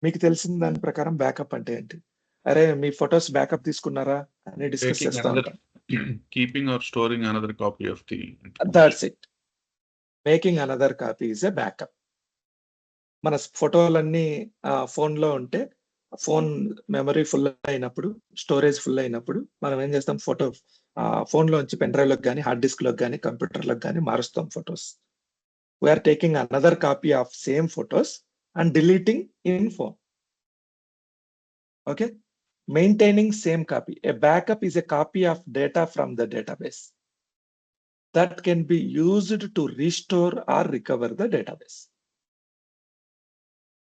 మీకు తెలిసిన దాని ప్రకారం బ్యాకప్ అంటే ఏంటి? అరే! మీ ఫోటోస్ బ్యాకప్ తీసుకున్నారా? అని డిస్కస్ Taking చేస్తా another, ఉంటాం. keeping or storing another copy of the information. That's it. Making another copy is a backup. మన ఫోటోలన్నీ ఫోన్‌లో ఉంటే, ఫోన్ మెమరీ ఫుల్ అయినప్పుడు, స్టోరేజ్ ఫుల్ అయినప్పుడు మనం ఏం చేస్తాం ఫోన్‌లోంచి పెన్ డ్రైవ్‌లోకి గాని, హార్డ్ డిస్క్‌లోకి గాని, కంప్యూటర్‌లోకి గాని మారుస్తాం photos. We are taking another copy of same photos and deleting in phone. Okay? Maintaining same copy. A backup is a copy of data from the database that can be used to restore or recover the database.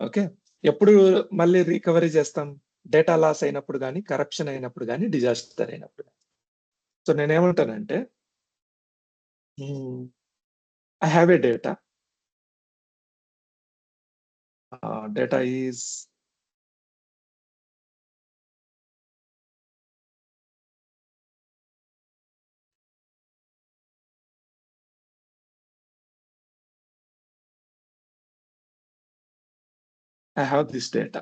Okay. ఎప్పుడు మళ్ళీ recovery చేస్తాం? Data loss అయినప్పుడు గాని, corruption అయినప్పుడు గాని, disaster అయినప్పుడు. So నేనేమంటానంటే I have a data. Data is I have this data.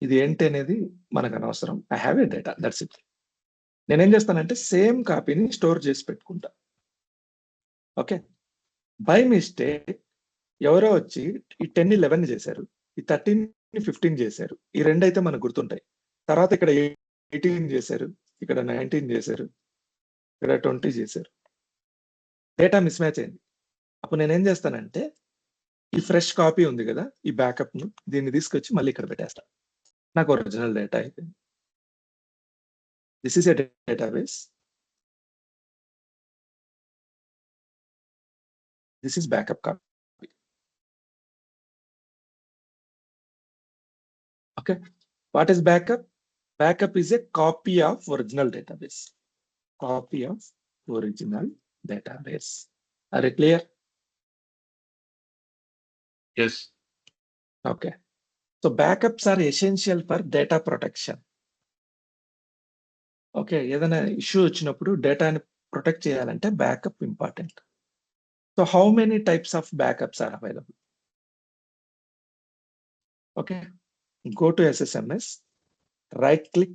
ఇది ఏంటి అనేది మనకు అనవసరం. I have a data. That's it. నేనేం చేస్తానంటే సేమ్ కాపీని స్టోర్ చేసి పెట్టుకుంటా. ఓకే. బై మిస్టేక్ ఎవరో వచ్చి ఈ 10 11 చేశారు. ఈ 13 15 చేశారు. ఈ రెండైతే మనకు గుర్తుంటాయి. తర్వాత ఇక్కడ 18 చేశారు. ఇక్కడ 19 చేశారు. ఇక్కడ 20 చేశారు. డేటా మిస్ మ్యాచ్ అయింది. అప్పుడు నేనేం చేస్తానంటే ఈ ఫ్రెష్ కాపీ ఉంది కదా! ఈ బ్యాకప్‌ను దీన్ని తీసుకొచ్చి మళ్ళీ ఇక్కడ పెట్టేస్తా. నాకు ఒరిజినల్ డేటా అయిపోయింది. This is a database. This is backup copy. Okay. What is backup? Backup is a copy of original database. Copy of original database. Are you clear? Yes. Okay. So backups are essential for data protection. Okay. ఏదైనా issue వచ్చినప్పుడు డేటాని protect చేయాలంటే backup important. So how many types of backups are available? Okay. Go to SSMS, right click,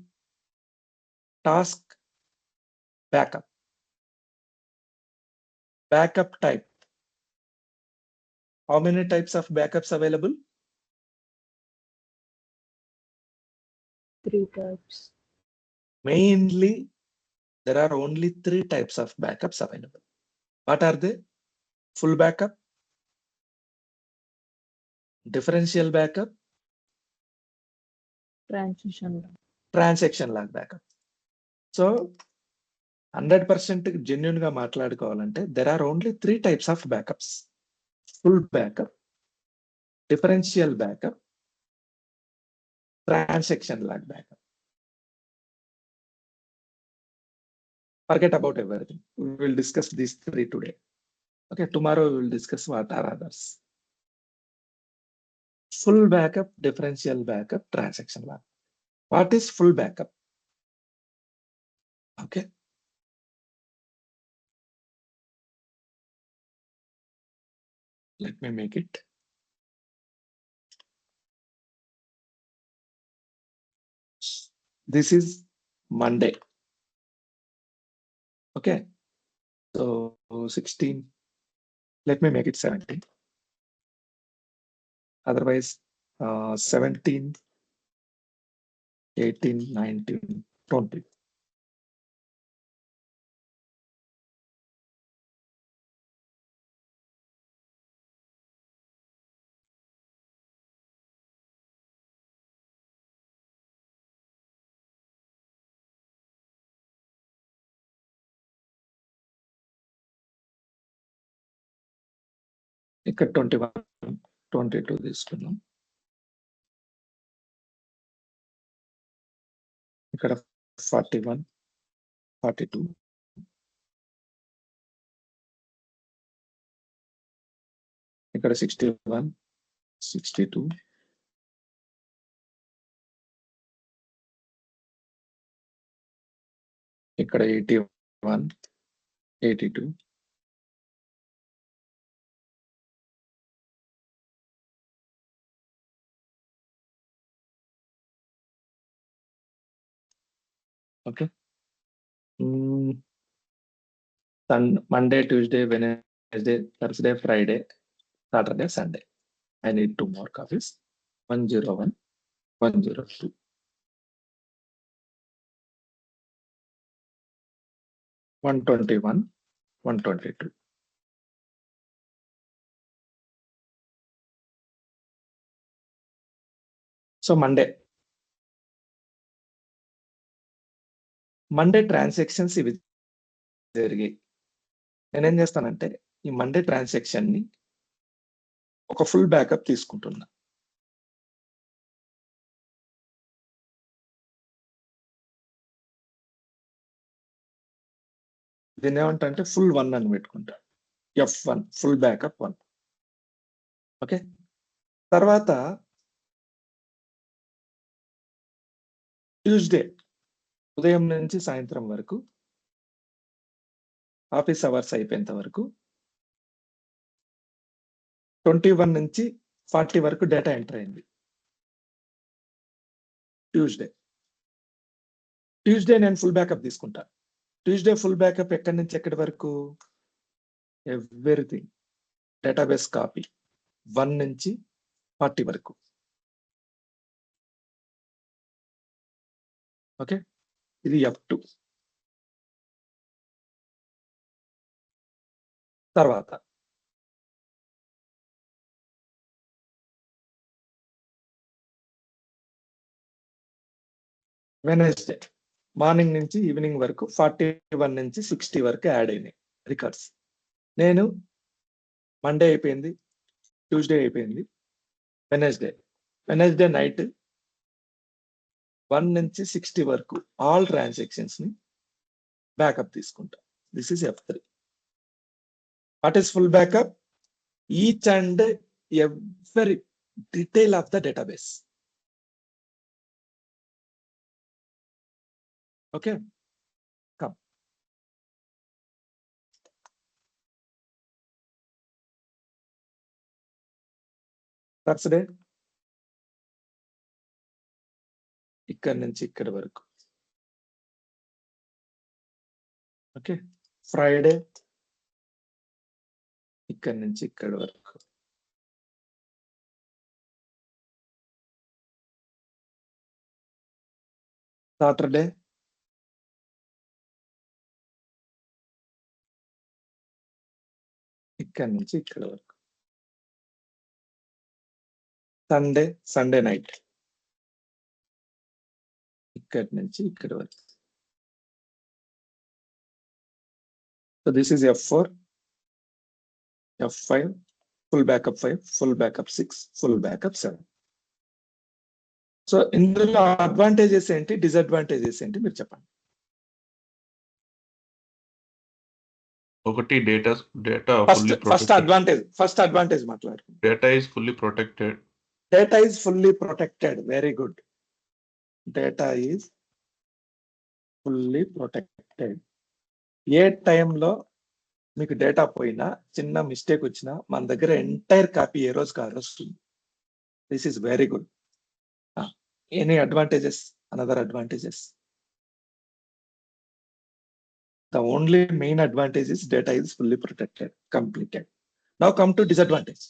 task, backup. Backup type. How many types of backups available? 3 types. Mainly, there are only 3 types of backups available. What are they? Full backup, differential backup, transaction log backup. So 100% genuine గా మాట్లాడుకోవాలంటే there are only 3 types of backups. Full backup, differential backup, transaction log backup. Forget about everything. We will discuss these 3 today. Okay, tomorrow we will discuss what are others. Full backup, differential backup, transaction log. What is full backup? Okay. Let me make it. This is Monday. Okay. So 16. Let me make it 17. Otherwise, 17, 18, 19, 20. ఇక్కడ 21, 22 తీసుకున్నాం. ఇక్కడ 41, 42. ఇక్కడ 61, 62. ఇక్కడ 81, 82. Okay. Monday, Tuesday, Wednesday, Thursday, Friday, Saturday, Sunday. I need 2 more copies. 101, 102. 121, 122. So Monday transactions ఇవి జరిగాయి. నేనేం చేస్తానంటే ఈ మండే ట్రాన్సాక్షన్ ని ఒక ఫుల్ బ్యాకప్ తీసుకుంటున్నా. దీన్ని ఏమంటా అంటే ఫుల్ 1 అని పెట్టుకుంటా. F1 full backup 1. ఓకే. తర్వాత ట్యూస్డే ఉదయం నుంచి సాయంత్రం వరకు ఆఫీస్ అవర్స్ అయిపోయేంత వరకు 21 నుంచి 40 వరకు డేటా ఎంటర్ అయింది. ట్యూస్డే నేను ఫుల్ బ్యాకప్ తీసుకుంటా. ట్యూస్డే ఫుల్ బ్యాకప్ ఎక్కడి నుంచి ఎక్కడి వరకు? ఎవ్రీథింగ్ డేటాబేస్ కాపీ 1 నుంచి 40 వరకు. ఓకే. ఇది F2. తర్వాత వెనస్డే మార్నింగ్ నుంచి ఈవినింగ్ వరకు 41 నుంచి 60 వరకు యాడ్ అయినాయి రికార్డ్స్. నేను మండే అయిపోయింది, ట్యూస్డే అయిపోయింది, వెనస్డే నైట్ 1 నుంచి 60 వరకు ఆల్ ట్రాన్సాక్షన్స్ ని బ్యాకప్ తీసుకుంటా. This is F3. What is full backup? Each and every detail of the database. Okay. Come. Thursday ఇక్కడి నుంచి ఇక్కడి వరకు. ఓకే. ఫ్రైడే ఇక్కడి నుంచి ఇక్కడి వరకు. సాటర్డే ఇక్కడి నుంచి ఇక్కడి వరకు. సండే నైట్ ఇక్కడి నుంచి ఇక్కడి వరకు. So this is F4, F5, full backup 5, full backup 6, full backup 7. So ఇందులో అడ్వాంటేజెస్ ఏంటి, డిసడ్వాంటేజెస్ ఏంటి మీరు చెప్పండి. ఒకటి డేటా ఫస్ట్ అడ్వాంటేజ్ మాట్లాడు. Data is fully protected. Data is fully protected. Very good. Data is fully protected. ఏ టైంలో మీకు డేటా పోయినా, చిన్న మిస్టేక్ వచ్చినా మన దగ్గర ఎంటైర్ కాపీ ఏ రోజుకి ఆ రోజు వస్తుంది. This is very good. Any advantages? Another advantages? The only main advantage is data is fully protected, completed. Now come to disadvantage.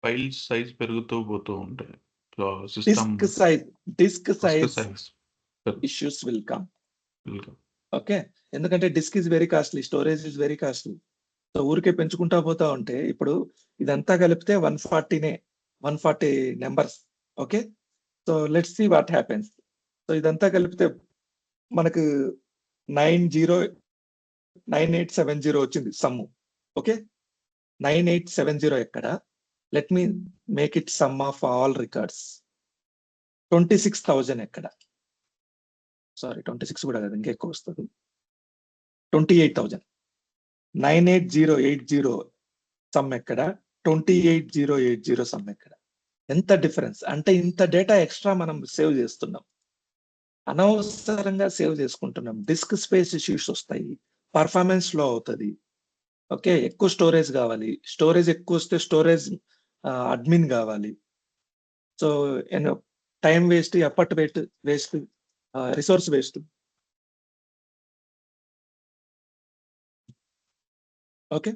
File size పెరుగుతూ పోతూ ఉంటాయి. Disk size issues will come. Okay. ఎందుకంటే disk is very costly, storage is very costly. So ఊరికే పెంచుకుంటా పోతా ఉంటే ఇప్పుడు ఇదంతా కలిపితే 140 numbers. Okay. So let's see what happens. So ఇదంతా కలిపితే మనకు 9870 వచ్చింది సమ్ము. ఓకే. 9870 ఎక్కడ? Let me make it sum of all records. 26,000 ఎక్కడ? సారీ 26 కూడా కాదు, ఇంకా ఎక్కువ వస్తుంది. 28,000. 98080 సమ్ ఎక్కడ? 28080 సమ్ ఎక్కడ? ఎంత డిఫరెన్స్ అంటే ఇంత డేటా ఎక్స్ట్రా మనం సేవ్ చేస్తున్నాం, అనవసరంగా సేవ్ చేసుకుంటున్నాం. డిస్క్ స్పేస్ ఇష్యూస్ వస్తాయి, పర్ఫార్మెన్స్ లో అవుతుంది. ఓకే. ఎక్కువ స్టోరేజ్ కావాలి, స్టోరేజ్ ఎక్కువ వస్తే స్టోరేజ్ అడ్మిన్ కావాలి. So time waste, effort waste. Resource waste. Okay.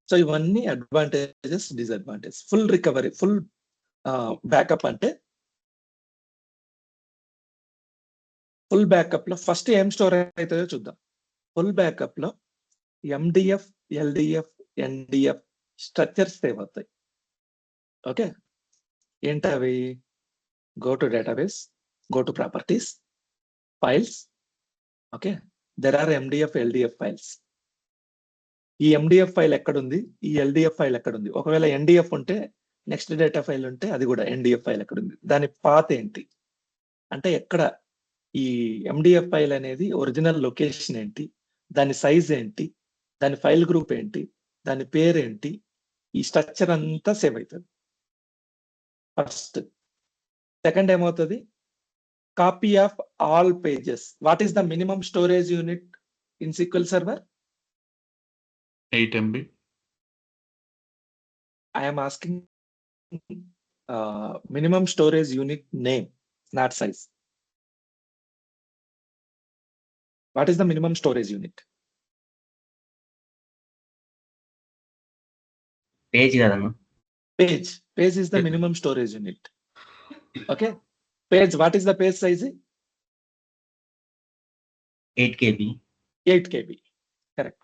So ఇవన్నీ advantages, disadvantage. Full recovery, full backup అంటే ఫుల్ బ్యాకప్ లో ఫస్ట్ ఏం స్టోర్ అవుతుందో చూద్దాం. ఫుల్ బ్యాకప్ లో MDF, LDF, NDF structures save అవుతాయి. ఓకే. ఏంటవి? Go to database, go to properties, files. Okay. There are MDF, LDF files. ఈ MDF file ఎక్కడుంది, ఈ ఎల్డిఎఫ్ ఫైల్ ఎక్కడుంది? ఒకవేళ ఎన్డిఎఫ్ ఉంటే నెక్స్ట్ డేటా ఫైల్ ఉంటే అది కూడా ఎన్డిఎఫ్ ఫైల్ ఎక్కడుంది? దాని పాత్ ఏంటి అంటే ఎక్కడ ఈ ఎండిఎఫ్ ఫైల్ అనేది ఒరిజినల్ లొకేషన్ ఏంటి, దాని సైజ్ ఏంటి, దాని ఫైల్ గ్రూప్ ఏంటి, దాని పేరేంటి, ఈ స్ట్రక్చర్ అంతా సేవ్ అవుతుంది ఫస్ట్. సెకండ్ ఏమవుతుంది? Copy of all pages. What is the minimum storage unit in SQL server? 8 MB. I am asking minimum storage unit name, not size. What is the minimum storage unit? Page కదమ్మా. Page. Page is the minimum storage unit. Okay. Page, what is the page size? 8 KB. 8 KB. Correct.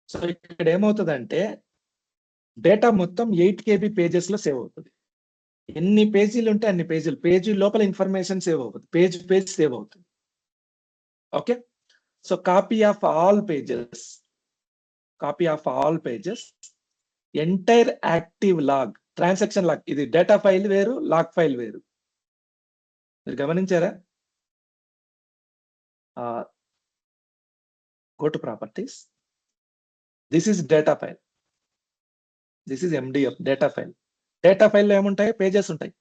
So ఇక్కడ ఏమవుతుందంటే data మొత్తం 8 KB pages లో save అవుతుంది. ఎన్ని పేజీలు ఉంటే అన్ని పేజీలు, పేజీ లోపల ఇన్ఫర్మేషన్ సేవ్ అవుతుంది, పేజ్ సేవ్ అవుతుంది. Okay. So copy of all pages, entire active log, transaction log. ఇది డేటా ఫైల్ వేరు, లాగ్ ఫైల్ వేరు. మీరు గమనించారా? Go to properties. This is data file, this is MDF data file. Data ఫైల్లో ఏముంటాయి? Pages ఉంటాయి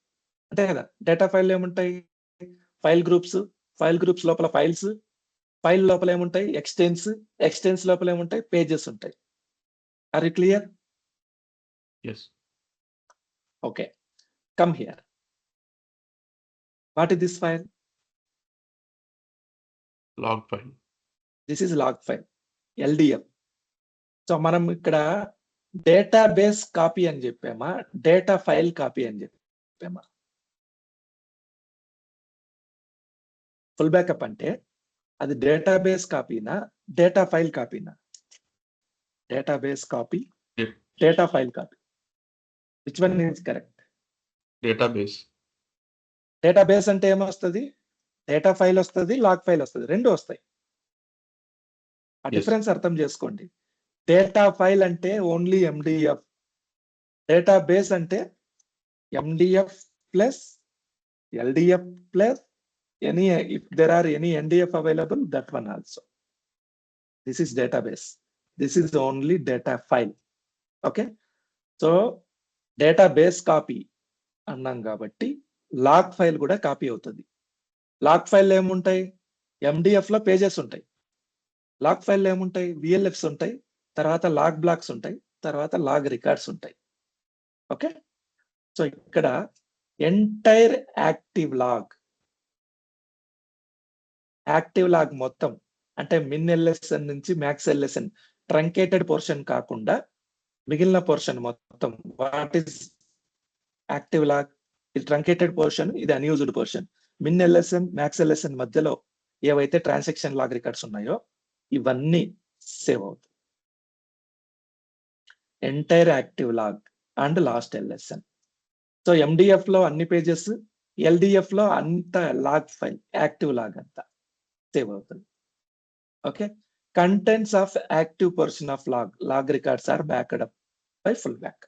అంతే కదా. డేటా ఫైల్లో ఏముంటాయి? ఫైల్ గ్రూప్స్ లోపల ఫైల్స్, ఫైల్ లోపల ఏముంటాయి? ఎక్స్టెన్స్ లోపల ఏముంటాయి? పేజెస్ ఉంటాయి. Are you clear? Yes. Okay. Come here. What is this file? Log file. This is log file, LDF. So మనం ఇక్కడ డేటాబేస్ కాపీ అని చెప్పామా, డేటా ఫైల్ కాపీ అని చెప్పామా? ఫుల్ బ్యాకప్ అంటే అది డేటాబేస్ కాపీనా, డేటా ఫైల్ కాపీనా? Database copy, Yeah. Data file copy. Which one is correct? Database. Database అంటే ఏమొస్తుంది? డేటా ఫైల్ వస్తుంది, లాగ్ ఫైల్ వస్తుంది, రెండు వస్తాయి. ఆ Yes. డిఫరెన్స్ అర్థం చేసుకోండి. డేటా ఫైల్ అంటే ఓన్లీ ఎండిఎఫ్, డేటాబేస్ అంటే MDF plus LDF plus any, if there are any NDF available, that one also. This is database, this is only data file. Okay. So database copy అన్నాం కాబట్టి log file కూడా copy అవుతుంది. Log file ఏముంటాయి? MDF లో pages ఉంటాయి. Log file ఏముంటాయి? విఎల్ఎఫ్స్ ఉంటాయి, తర్వాత లాగ్ బ్లాక్స్ ఉంటాయి, తర్వాత లాగ్ రికార్డ్స్ ఉంటాయి. ఓకే. సో ఇక్కడ ఎంటైర్ యాక్టివ్ లాగ్ మొత్తం అంటే మిన్ ఎల్ఎస్ఎన్ నుంచి మ్యాక్స్ ఎల్ఎస్ఎన్ ట్రంకేటెడ్ పోర్షన్ కాకుండా మిగిలిన పోర్షన్ మొత్తం వాట్ ఈస్ యాక్టివ్ లాగ్? ఇది ట్రంకేటెడ్ పోర్షన్, ఇది అన్యూజ్డ్ పోర్షన్. మిన్ ఎల్ఎస్ఎన్, మ్యాక్స్ ఎల్ఎస్ఎన్ మధ్యలో ఏవైతే ట్రాన్సాక్షన్ లాగ్ రికార్డ్స్ ఉన్నాయో ఇవన్నీ సేవ్ అవుతాయి. Entire active log and last LSN. So MDF లో అన్ని పేజెస్, ఎల్డిఎఫ్ లో అంత లాగ్ ఫైల్, యాక్టివ్ లాగ్ అంతా సేవ్ అవుతుంది. Okay. Contents of active portion of log records are backed up by full back.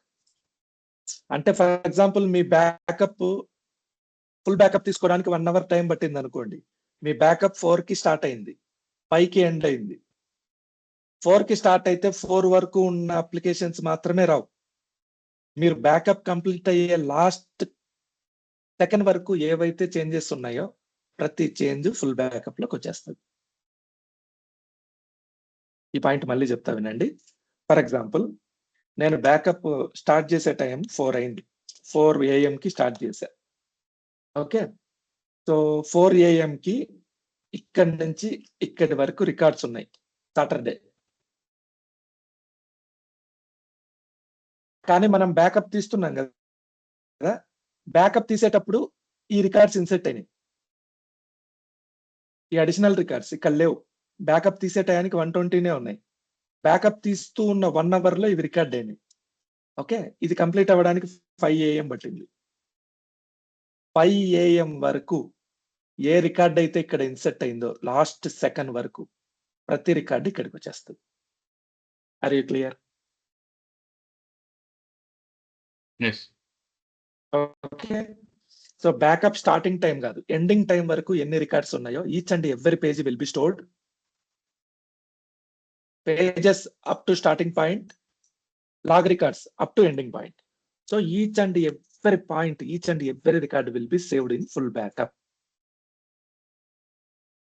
అంటే ఫర్ ఎగ్జాంపుల్ మీ full backup తీసుకోవడానికి 1 hour time పట్టింది అనుకోండి. మీ బ్యాకప్ 4 కి స్టార్ట్ అయింది, 5 కి ఎండ్ అయింది. 4 కి స్టార్ట్ అయితే 4 వరకు ఉన్న అప్లికేషన్స్ మాత్రమే రావు. మీరు బ్యాకప్ కంప్లీట్ అయ్యే లాస్ట్ సెకండ్ వరకు ఏవైతే చేంజెస్ ఉన్నాయో ప్రతి చేంజ్ ఫుల్ బ్యాకప్ లోకి వచ్చేస్తుంది. ఈ పాయింట్ మళ్ళీ చెప్తా వినండి. ఫర్ ఎగ్జాంపుల్ నేను బ్యాకప్ స్టార్ట్ చేసే టైం 4 అయింది, 4 AM కి స్టార్ట్ చేశా. ఓకే. సో 4 AM కి ఇక్కడి నుంచి ఇక్కడి వరకు రికార్డ్స్ ఉన్నాయి సాటర్డే. కానీ మనం బ్యాకప్ తీస్తున్నాం కదా, బ్యాకప్ తీసేటప్పుడు ఈ రికార్డ్స్ ఇన్సెట్ అయినాయి. ఈ అడిషనల్ రికార్డ్స్ ఇక్కడ లేవు. బ్యాకప్ తీసే టయానికి 120 ఉన్నాయి. బ్యాకప్ తీస్తూ ఉన్న 1 hour లో ఇవి రికార్డ్ అయినాయి. ఓకే, ఇది కంప్లీట్ అవ్వడానికి 5 AM పట్టింది. 5 AM వరకు ఏ రికార్డ్ అయితే ఇక్కడ ఇన్సెట్ అయిందో లాస్ట్ సెకండ్ వరకు ప్రతి రికార్డు ఇక్కడికి వచ్చేస్తుంది. Are you clear? Yes. Okay, so backup starting time కాదు, ఎండింగ్ టైం వరకు ఎన్ని రికార్డ్స్ ఉన్నాయో each and every page will be stored. Pages up to starting point, log records up to ending point. So each and every point, each and every record will be saved in full backup.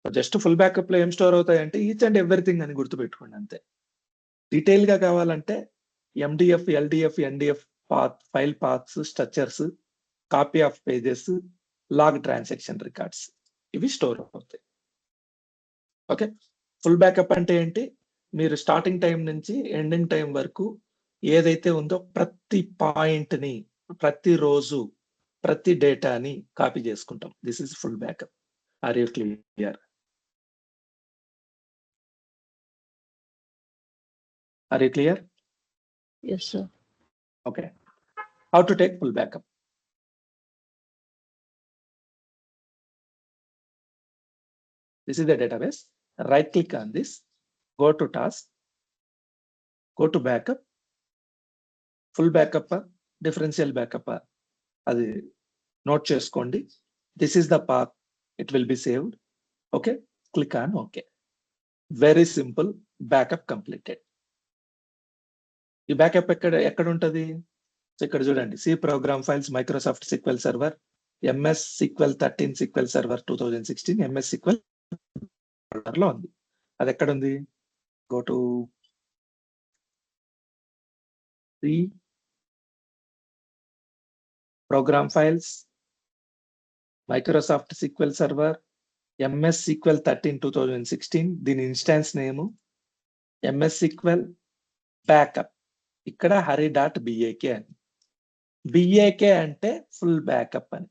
Just full backup లో ఏం store అవుతాయంటే each and everything అని గుర్తుపెట్టుకోండి అంతే. Detail గా కావాలంటే MDF, LDF, NDF path, file paths, structures, copy of pages, log transaction records ఇవి store అవుతాయి. ఓకే, ఫుల్ బ్యాకప్ అంటే ఏంటి? మీరు స్టార్టింగ్ టైం నుంచి ఎండింగ్ టైం వరకు ఏదైతే ఉందో ప్రతి పాయింట్ ని, ప్రతి రోజు, ప్రతి డేటాని కాపీ చేసుకుంటాం. This is full backup. Are you clear? Are you clear? Yes, sir. Okay. How to take full backup? This is the database. Right click on this. Go to task. Go to backup. Full backup, differential backup. Adi note cheskondi. This is the path. It will be saved. Okay. Click on OK. Very simple. Backup completed. ఈ backup ఎక్కడ ఉంటది? So ఇక్కడ చూడండి, C program files, Microsoft SQL server, MS SQL 13, SQL server 2016, MS SQL లో ఉంది. అది ఎక్కడ ఉంది? Go to C program files, Microsoft SQL server, MS SQL 13, 2016. దీని instance name MS SQL backup. ఇక్కడ hari.bak అని. BAK అంటే ఫుల్ బ్యాకప్ అని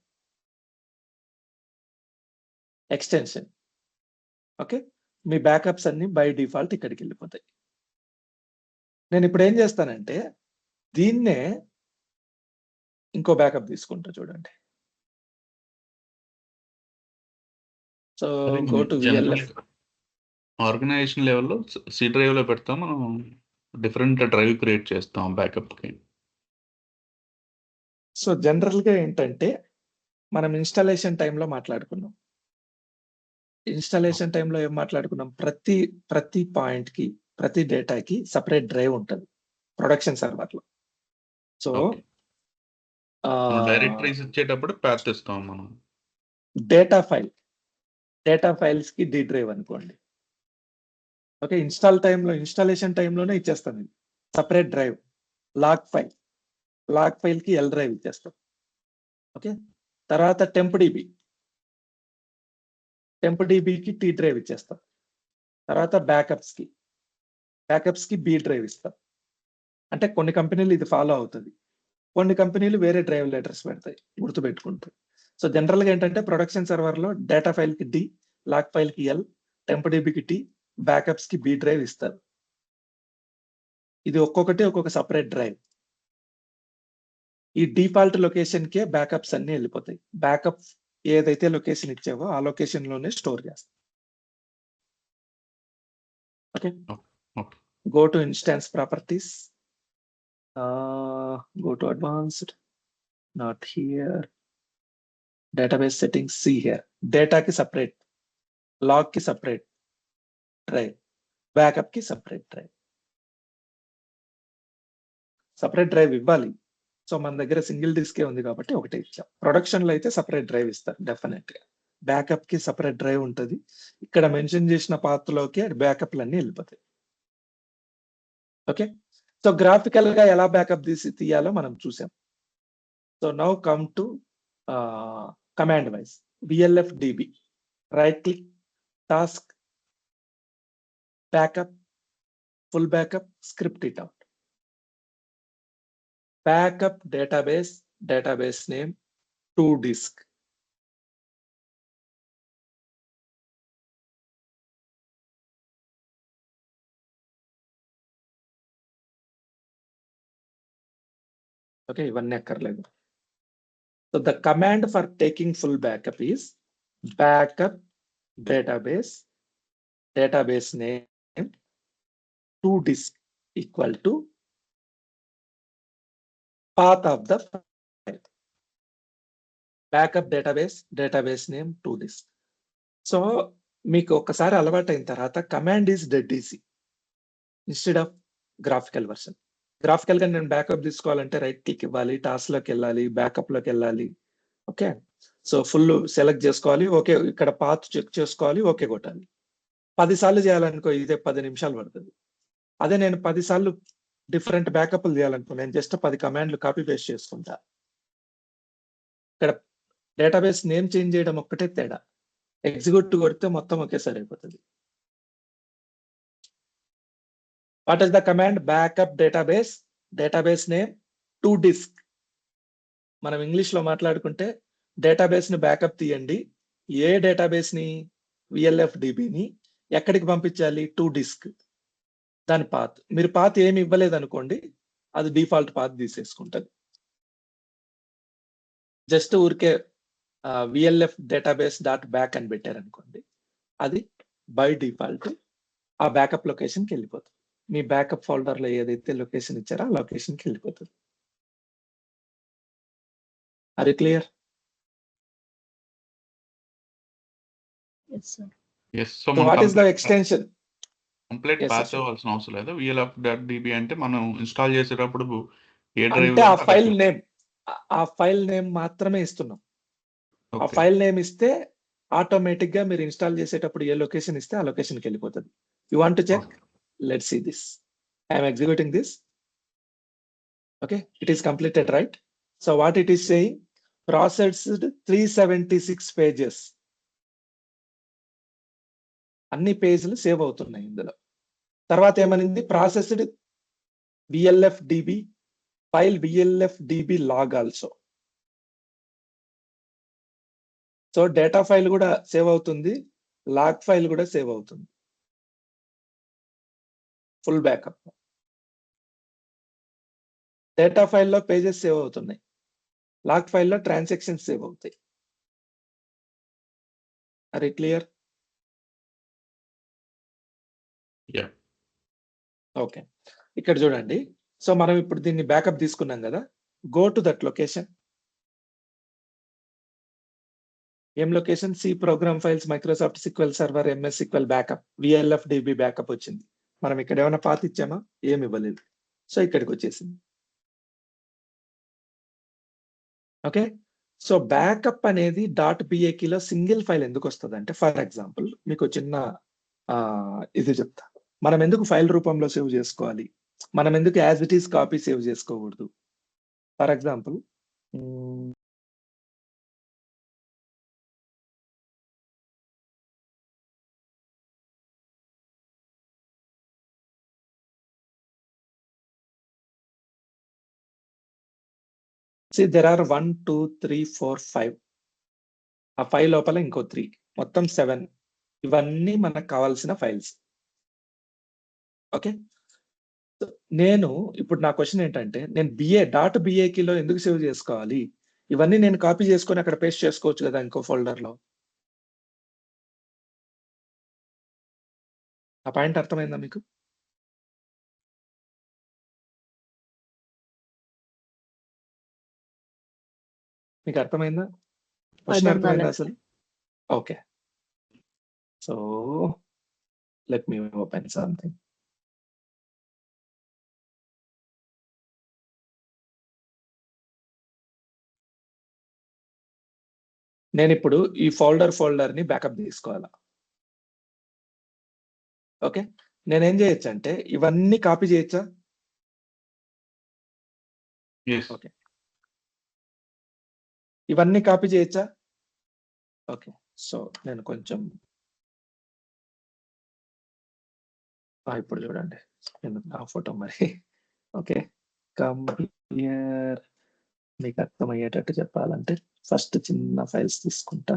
ఎక్స్టెన్షన్. ఓకే, మీ బ్యాకప్స్ అన్ని బై డిఫాల్ట్ ఇక్కడికి వెళ్ళిపోతాయి. నేను ఇప్పుడు ఏం చేస్తానంటే దీన్నే ఇంకో బ్యాకప్ తీసుకుంటా. చూడండి, so go to VLF. Organization లెవెల్లో సి డ్రైవ్ లో పెడతాం, మనం డిఫరెంట్ డ్రైవ్ క్రియేట్ చేస్తాం బ్యాకప్ కి. సో జనరల్ గా ఏంటంటే మనం ఇన్స్టాలేషన్ టైంలో మాట్లాడుకున్నాం. ఇన్స్టాలేషన్ టైంలో ఏం మాట్లాడుకున్నాం? ప్రతి పాయింట్ కి, ప్రతి డేటాకి సపరేట్ డ్రైవ్ ఉంటుంది ప్రొడక్షన్ సర్వర్ లో. సో డైరెక్టరీస్ ఇచ్చేటప్పుడు పాత్ ఇస్తాం మనం. డేటా ఫైల్స్ కి డి డ్రైవ్ అనుకోండి. ఓకే, ఇన్స్టాలేషన్ టైంలోనే ఇచ్చేస్తాం ఇది సపరేట్ డ్రైవ్. లాగ్ ఫైల్ కి ఎల్ డ్రైవ్ ఇచ్చేస్తాం. ఓకే, తర్వాత టెంప్ డిబికి టీ డ్రైవ్ ఇచ్చేస్తాం. తర్వాత బ్యాకప్స్ కి బి డ్రైవ్ ఇస్తాం. అంటే కొన్ని కంపెనీలు ఇది ఫాలో అవుతుంది, కొన్ని కంపెనీలు వేరే డ్రైవ్ లెటర్స్ పెడతాయి, గుర్తుపెట్టుకుంటారు. సో జనరల్ గా ఏంటంటే ప్రొడక్షన్ సర్వర్ లో డేటా ఫైల్ కి డి, లాగ్ ఫైల్ కి ఎల్, టెంప్ డిబికి టీ, బ్యాకప్స్ కి బి డ్రైవ్ ఇస్తారు. ఇది ఒక్కొక్కటి ఒక్కొక్క సపరేట్ డ్రైవ్. ఈ డిఫాల్ట్ లొకేషన్ కే బ్యాకప్స్ అన్ని వెళ్ళిపోతాయి. బ్యాకప్ ఏదైతే లొకేషన్ ఇచ్చావో ఆ లొకేషన్ లోనే స్టోర్ చేస్తాం. Okay, go to instance properties, go to advanced, not here, database settings, see here, data ki separate, log ki separate drive, backup ki separate drive ఇవ్వాలి. So మన దగ్గర single డిస్కే ఉంది కాబట్టి ఒకటే ఇచ్చాం. ప్రొడక్షన్ లో అయితే సపరేట్ డ్రైవ్ ఇస్తారు డెఫినెట్ గా. బ్యాకప్ కి సపరేట్ డ్రైవ్ ఉంటుంది. ఇక్కడ మెన్షన్ చేసిన పాత్ లోకి బ్యాకప్లు అన్ని వెళ్ళిపోతాయి. ఓకే, సో గ్రాఫికల్ గా ఎలా బ్యాకప్ తీయాలో మనం చూసాం. So now come to command wise. VLF DB, right click, task, backup, full backup, script it out. Backup database name, to disk. Okay, one ackerlegu. So the command for taking full backup is backup database name to disk equal to path of the file. Backup database name to disk. So మీకు ఒకసారి అలవాటు అయిన తర్వాత command is dead easy instead of graphical version. Graphical గా నేను backup తీసుకోవాలంటే right click ఇవ్వాలి, task లోకి వెళ్ళాలి, బ్యాకప్ లోకి వెళ్ళాలి. ఓకే, సో ఫుల్ సెలెక్ట్ చేసుకోవాలి, ఓకే ఇక్కడ పాత్ చెక్ చేసుకోవాలి, ఓకే కొట్టాలి. 10 సార్లు చేయాలనుకో ఇదే 10 నిమిషాలు పడుతుంది. అదే నేను 10 సార్లు డిఫరెంట్ బ్యాకప్లు చేయాలనుకో నేను జస్ట్ 10 కమాండ్లు కాపీ పేస్ట్ చేసుకుంటా. ఇక్కడ డేటాబేస్ నేమ్ చేంజ్ చేయడం ఒక్కటే తేడా, ఎగ్జిక్యూట్ కొడితే మొత్తం ఒకేసారి అయిపోతుంది. What is the command? Backup database name to disk. మనం ఇంగ్లీష్ లో మాట్లాడుకుంటే డేటాబేస్ ని బ్యాకప్ తీయండి. ఏ డేటాబేస్ ని? VLFDB ని ఎక్కడికి పంపించాలి? To disk. దాని పాత్, మీరు పాత్ ఏమి ఇవ్వలేదు అనుకోండి, అది డిఫాల్ట్ పాత్ తీసేసుకుంటది. జస్ట్ ఊరికే VLF డేటాబేస్ డాట్ బ్యాక్ అని పెట్టారనుకోండి, అది బై డిఫాల్ట్ ఆ బ్యాకప్ లొకేషన్కి వెళ్ళిపోతుంది. మీ బ్యాకప్ ఫోల్డర్ లో ఏదైతే లొకేషన్ ఇచ్చారో ఆ లొకేషన్కి వెళ్ళిపోతుంది. అది clear? Yes, sir. Yes. So what is the extension? Complete Yes, path sir. అవ్వాల్సిన అవసరం లేదు. VLF.db అంటే మనం ఇన్స్టాల్ చేసేటప్పుడు ఏ అంటే డ్రైవ్ ఆ ఫైల్ నేమ్ మాత్రమే ఇస్తున్నాం. ఆ ఫైల్ నేమ్ ఇస్తే ఆటోమేటిక్ గా మీరు ఇన్స్టాల్ చేసేటప్పుడు ఏ లొకేషన్ ఇస్తే ఆ లొకేషన్ కి వెళ్ళిపోతుంది. You want to check? Let's see this. I'm executing this. Okay, it is completed, right? So what it is saying? Processed 376 pages. అన్ని పేజీలు సేవ్ అవుతున్నాయి ఇందులో. తర్వాత ఏమనింది? Processed VLFDB file VLFDB log also. So data file కూడా save అవుతుంది, log file కూడా save అవుతుంది. Full backup. డేటా ఫైల్లో పేజెస్ సేవ్ అవుతున్నాయి, లాగ్ ఫైల్లో ట్రాన్సాక్షన్స్ సేవ్ అవుతాయి. అరే క్లియర్? Yeah. ఓకే, ఇక్కడ చూడండి. సో మనం ఇప్పుడు దీన్ని బ్యాకప్ తీసుకున్నాం కదా, గో టు దట్ లొకేషన్. ఏం location? C program files, Microsoft SQL server, MS SQL backup, VLFDB backup వచ్చింది. మనం ఇక్కడ ఏమైనా పాత ఇచ్చామా? ఏమి ఇవ్వలేదు. సో ఇక్కడికి వచ్చేసింది. ఓకే, సో బ్యాకప్ అనేది .BAK లో సింగిల్ ఫైల్ ఎందుకు వస్తుంది అంటే, ఫర్ ఎగ్జాంపుల్ మీకు చిన్న ఇది చెప్తా. మనం ఎందుకు ఫైల్ రూపంలో సేవ్ చేసుకోవాలి? మనం ఎందుకు as it is copy save చేసుకోకూడదు? For example see there are 1 2 3 4 5. ఆ 5 లోపల ఇంకో 3, మొత్తం 7. ఇవన్నీ మనకు కావాల్సిన ఫైల్స్. ఓకే, నేను ఇప్పుడు నా క్వశ్చన్ ఏంటంటే, నేను .BAK లో ఎందుకు సేవ్ చేసుకోవాలి? ఇవన్నీ నేను కాపీ చేసుకొని అక్కడ పేస్ట్ చేసుకోవచ్చు కదా ఇంకో ఫోల్డర్ లో. ఆ పాయింట్ అర్థమైందా మీకు? మీకు అర్థమైందా? క్వశ్చన్ అర్థం అర్థమైందా కాలేదు. అసలు? Okay, so let me open something. నేను ఇప్పుడు ఈ ఫోల్డర్ ని బ్యాకప్ తీసుకోవాలా. ఓకే, నేనేం చేయొచ్చు అంటే ఇవన్నీ కాపీ చేయొచ్చా? Yes. ఓకే, ఇవన్నీ కాపీ చేయొచ్చా? ఓకే, సో నేను కొంచెం ఇప్పుడు చూడండి ఎందుకు నా ఫోటో మరి. Okay, come here. మీకు అర్థమయ్యేటట్టు చెప్పాలంటే ఫస్ట్ చిన్న ఫైల్స్ తీసుకుంటా.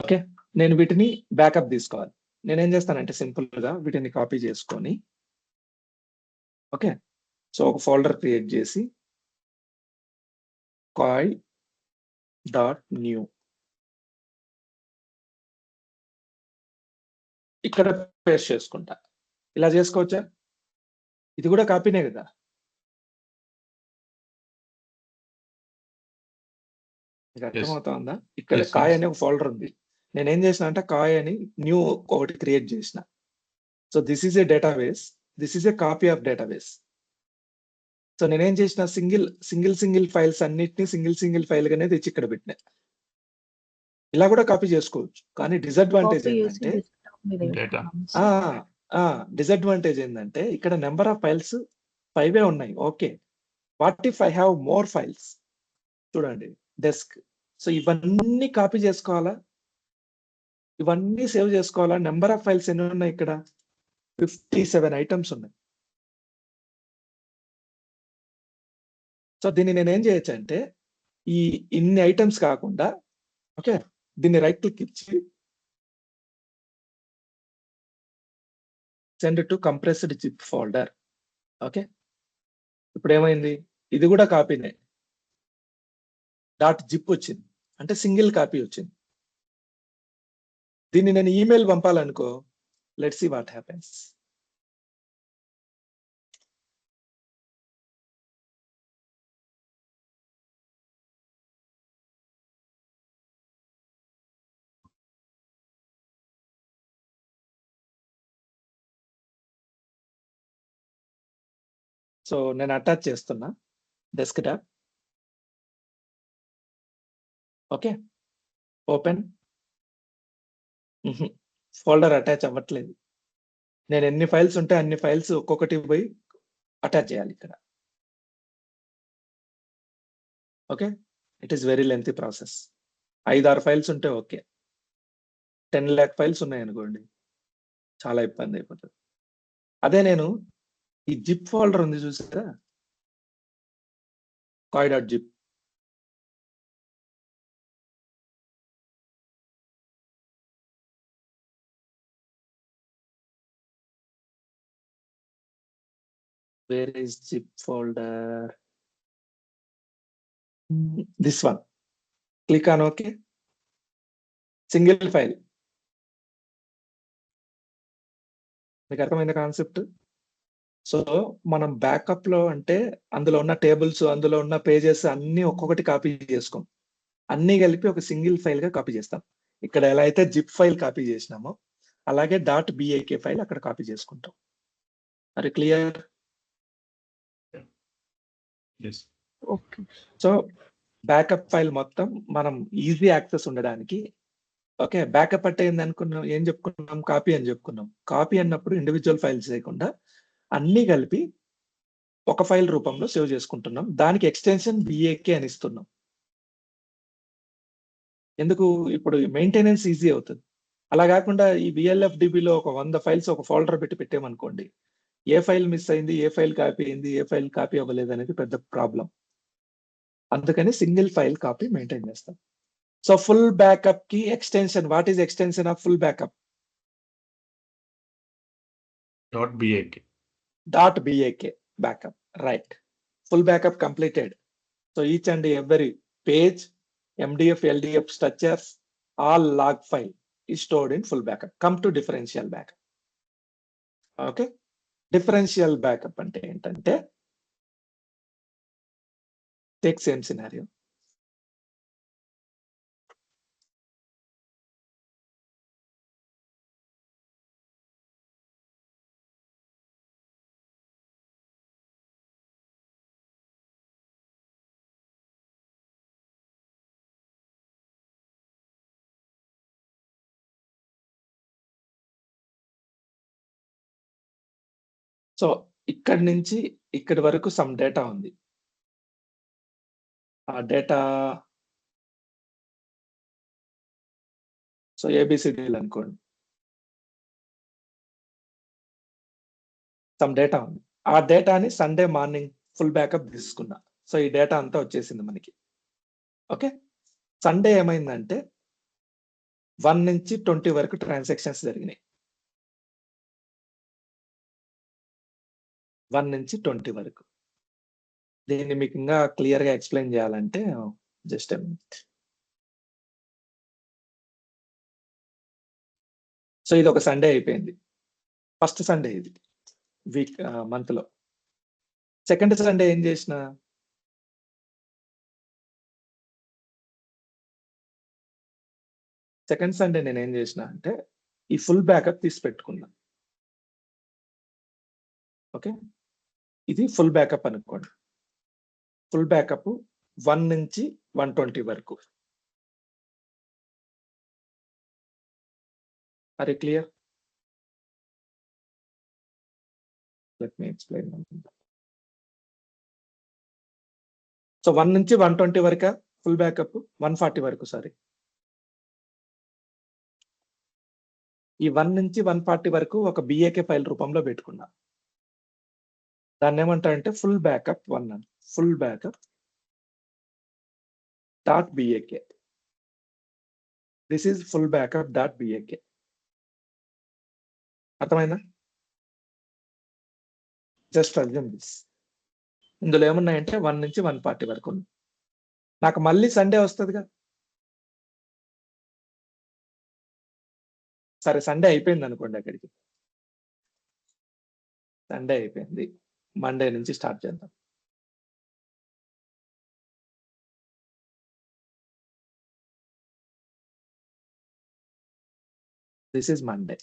ఓకే, నేను వీటిని బ్యాకప్ తీసుకోవాలి. నేనేం చేస్తానంటే సింపుల్ గా వీటిని కాపీ చేసుకొని, ఓకే, సో ఒక ఫోల్డర్ క్రియేట్ చేసి coy.new ఇక్కడ పేస్ట్ చేసుకుంటా. ఇలా చేసుకోవచ్చా? ఇది కూడా కాపీనే కదా. మీకు అర్థమవుతుందా? ఇక్కడ Yes, కాయ్ yes. అనే ఒక ఫోల్డర్ ఉంది. నేనేం చేసిన అంటే కాయ్ అని న్యూ ఒకటి క్రియేట్ చేసిన. So this is a database, this is a copy of database. So నేనేం చేసిన సింగిల్ ఫైల్స్ అన్నిటిని సింగిల్ ఫైల్ గానే తెచ్చి ఇక్కడ పెట్టిన. ఇలా కూడా కాపీ చేసుకోవచ్చు, కానీ డిసడ్వాంటేజ్ కాపీ చేసి ఏంటంటే డెస్క్టాప్ మీద Data. పెట్టుకున్నాం. డిసడ్వాంటేజ్ ఏంటంటే ఇక్కడ నెంబర్ ఆఫ్ ఫైల్స్ 5 ఉన్నాయి. Okay, what if I have more files? చూడండి డెస్క్. సో ఇవన్నీ కాపీ చేసుకోవాలా, ఇవన్నీ సేవ్ చేసుకోవాలా. నెంబర్ ఆఫ్ ఫైల్స్ ఎన్ని ఉన్నాయి ఇక్కడ? 57 ఐటమ్స్ ఉన్నాయి. సో దీన్ని నేనేం చేయొచ్చు అంటే ఈ ఇన్ని ఐటమ్స్ కాకుండా, ఓకే, దీన్ని రైట్ క్లిక్ ఇచ్చి send to compressed zip folder. Okay, ఇప్పుడు ఏమైంది? ఇది కూడా కాపీనే. .zip వచ్చింది అంటే సింగిల్ కాపీ వచ్చింది. దీన్ని నేను ఈమెయిల్ పంపాలనుకో, let's see what happens. So నేను అటాచ్ చేస్తున్నా desktop. Okay, open. Folder attach అవ్వట్లేదు. నేను ఎన్ని ఫైల్స్ ఉంటే అన్ని ఫైల్స్ ఒక్కొక్కటి పోయి అటాచ్ చేయాలి ఇక్కడ. Okay, it is very lengthy process. 5-6 files ఉంటే ఓకే. 10 lakh ఫైల్స్ ఉన్నాయనుకోండి, చాలా ఇబ్బంది అయిపోతుంది. అదే నేను ఈ జిప్ ఫోల్డర్ ఉంది చూసారా, coy.zip. Where is zip folder? This one. Click on OK. Single file. మీకు అర్థమైంది కాన్సెప్ట్? సో మనం బ్యాకప్ లో అంటే అందులో ఉన్న టేబుల్స్, అందులో ఉన్న పేజెస్ అన్ని ఒక్కొక్కటి కాపీ చేసుకోం, అన్ని కలిపి ఒక సింగిల్ ఫైల్ గా కాపీ చేస్తాం. ఇక్కడ ఎలా అయితే జిప్ ఫైల్ కాపీ చేసినామో అలాగే .bak ఫైల్ అక్కడ కాపీ చేసుకుంటాం. అది clear? Yes. Okay. So backup file మొత్తం మనం ఈజీ యాక్సెస్ ఉండడానికి, ఓకే, బ్యాకప్ అంటే ఏందనుకున్నాం, ఏం చెప్పుకున్నాం? కాపీ అని చెప్పుకున్నాం. కాపీ అన్నప్పుడు ఇండివిజువల్ ఫైల్స్ లేకుండా అన్ని కలిపి ఒక ఫైల్ రూపంలో సేవ్ చేసుకుంటున్నాం. దానికి ఎక్స్టెన్షన్ BAK అని ఇస్తున్నాం. ఎందుకు? ఇప్పుడు మెయింటెనెన్స్ ఈజీ అవుతుంది. అలా కాకుండా ఈ VLFDBలో ఒక 100 ఫైల్స్ ఒక ఫోల్డర్ పెట్టి పెట్టామనుకోండి, ఏ ఫైల్ మిస్ అయింది, ఏ ఫైల్ కాపీ అయింది, ఏ ఫైల్ కాపీ అవ్వలేదు అనేది పెద్ద ప్రాబ్లం. అందుకని సింగిల్ ఫైల్ కాపీ మెయింటైన్ చేస్తాం. సో ఫుల్ బ్యాకప్ కి extension, what is extension of full backup? .bak. .bak backup, right? Full backup completed. So each and every page, MDF, LDF structures, all log file is stored in full backup. Come to differential backup. Okay, differential backup అంటే ఏంటంటే, take same scenario. So ఇక్కడి నుంచి ఇక్కడి వరకు some data ఉంది. ఆ data so ఏబిసిడీలు అనుకోండి. సమ్ డేటా ఉంది. ఆ డేటాని సండే మార్నింగ్ ఫుల్ బ్యాకప్ తీసుకున్నా. సో ఈ డేటా అంతా వచ్చేసింది మనకి. ఓకే. సండే ఏమైందంటే 1 నుంచి 20 వరకు ట్రాన్సాక్షన్స్ జరిగినాయి. 1 నుంచి 20 వరకు. దీన్ని మీకు ఇంకా క్లియర్‌గా ఎక్స్‌ప్లెయిన్ చేయాలంటే జస్ట్ ఎ మినిట్. సో ఇదొక సండే అయిపోయింది. ఫస్ట్ సండే ఇది. మంత్‌లో. సెకండ్ సండే ఏం చేసినా? సెకండ్ సండే నేనేం చేసినా అంటే ఈ ఫుల్ బ్యాకప్ తీసి పెట్టుకున్నా. ఓకే. ఇది ఫుల్ బ్యాకప్ అనుకోండి. ఫుల్ బ్యాకప్ 1 నుంచి 120 వరకు. Are you clear? Let me explain. So 1 నుంచి 120 వరకా ఫుల్ బ్యాకప్? 140 వరకు సారీ. ఈ 1 నుంచి 140 వరకు ఒక బీఏకే ఫైల్ రూపంలో పెట్టుకున్నా. దాన్నేమంటారంటే ఫుల్ బ్యాకప్ 1 అని. Full backup dot BAK. This is full backup dot BAK. అర్థమైందా? Just assume this. ఇందులో ఏమున్నాయంటే 1 నుంచి 140 వరకు ఉంది. నాకు మళ్ళీ సండే వస్తదిగా. సరే సండే అయిపోయింది అనుకోండి అక్కడికి. సండే అయిపోయింది. మండే నుంచి స్టార్ట్ చేద్దాం. This is Monday.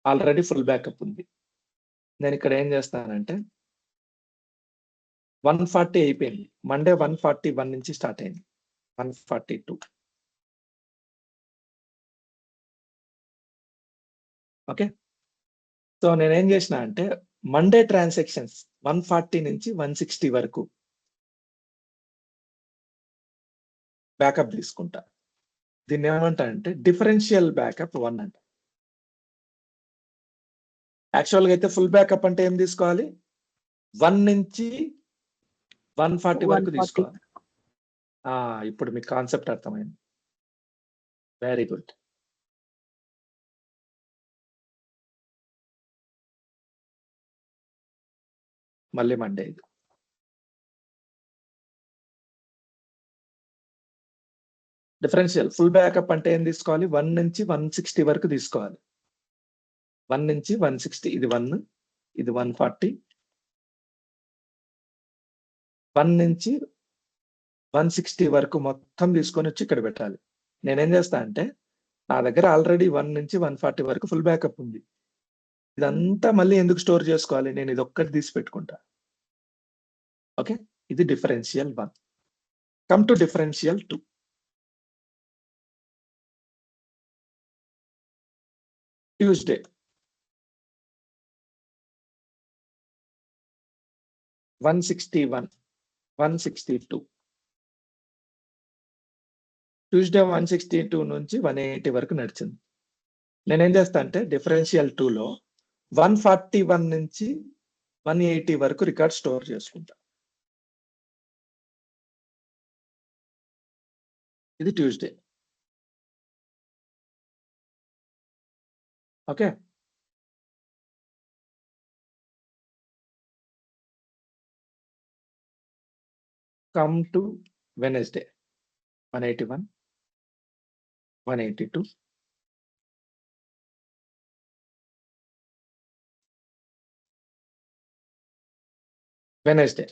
Already full backup ఉంది. నేను ఇక్కడ ఏం చేస్తానంటే 140 అయిపోయింది. మండే 141 నుంచి స్టార్ట్ అయింది. 142. ఓకే. సో నేనేం చేసినా అంటే మండే ట్రాన్సాక్షన్స్ 140 నుంచి 160 వరకు బ్యాకప్ తీసుకుంటా. దీన్ని ఏమంటా అంటే డిఫరెన్షియల్ బ్యాకప్ 1 అంట. యాక్చువల్‌గా అయితే ఫుల్ బ్యాకప్ అంటే ఏం తీసుకోవాలి? 1 నుంచి 140 వరకు 140. తీసుకోవాలి. ఇప్పుడు మీకు కాన్సెప్ట్ అర్థమైంది. Very good. మళ్ళీ మండే ఇది. డిఫరెన్షియల్ ఫుల్ బ్యాకప్ అంటే ఏం తీసుకోవాలి? 1 నుంచి 160 వరకు తీసుకోవాలి. 1 నుంచి 160 ఇది 1, ఇది 140. 1 నుంచి 160 వరకు మొత్తం తీసుకొనొచ్చి ఇక్కడ పెట్టాలి. నేనేం చేస్తా అంటే నా దగ్గర ఆల్రెడీ 1 నుంచి 140 వరకు ఫుల్ బ్యాకప్ ఉంది. ఇదంతా మళ్ళీ ఎందుకు స్టోర్ చేసుకోవాలి? నేను ఇదొక్కటి తీసి పెట్టుకుంటా. ఓకే. ఇది differential 1. Come to differential 2. Tuesday. $161, $162. Tuesday 162 నుంచి 180 వరకు నడిచింది. నేనేం చేస్తా అంటే డిఫరెన్షియల్ 2లో 141 నుంచి 180 వరకు రికార్డ్ స్టోర్ చేసుకుంటా. ఇది Tuesday. Okay. Come to Wednesday. 181, 182. Wednesday.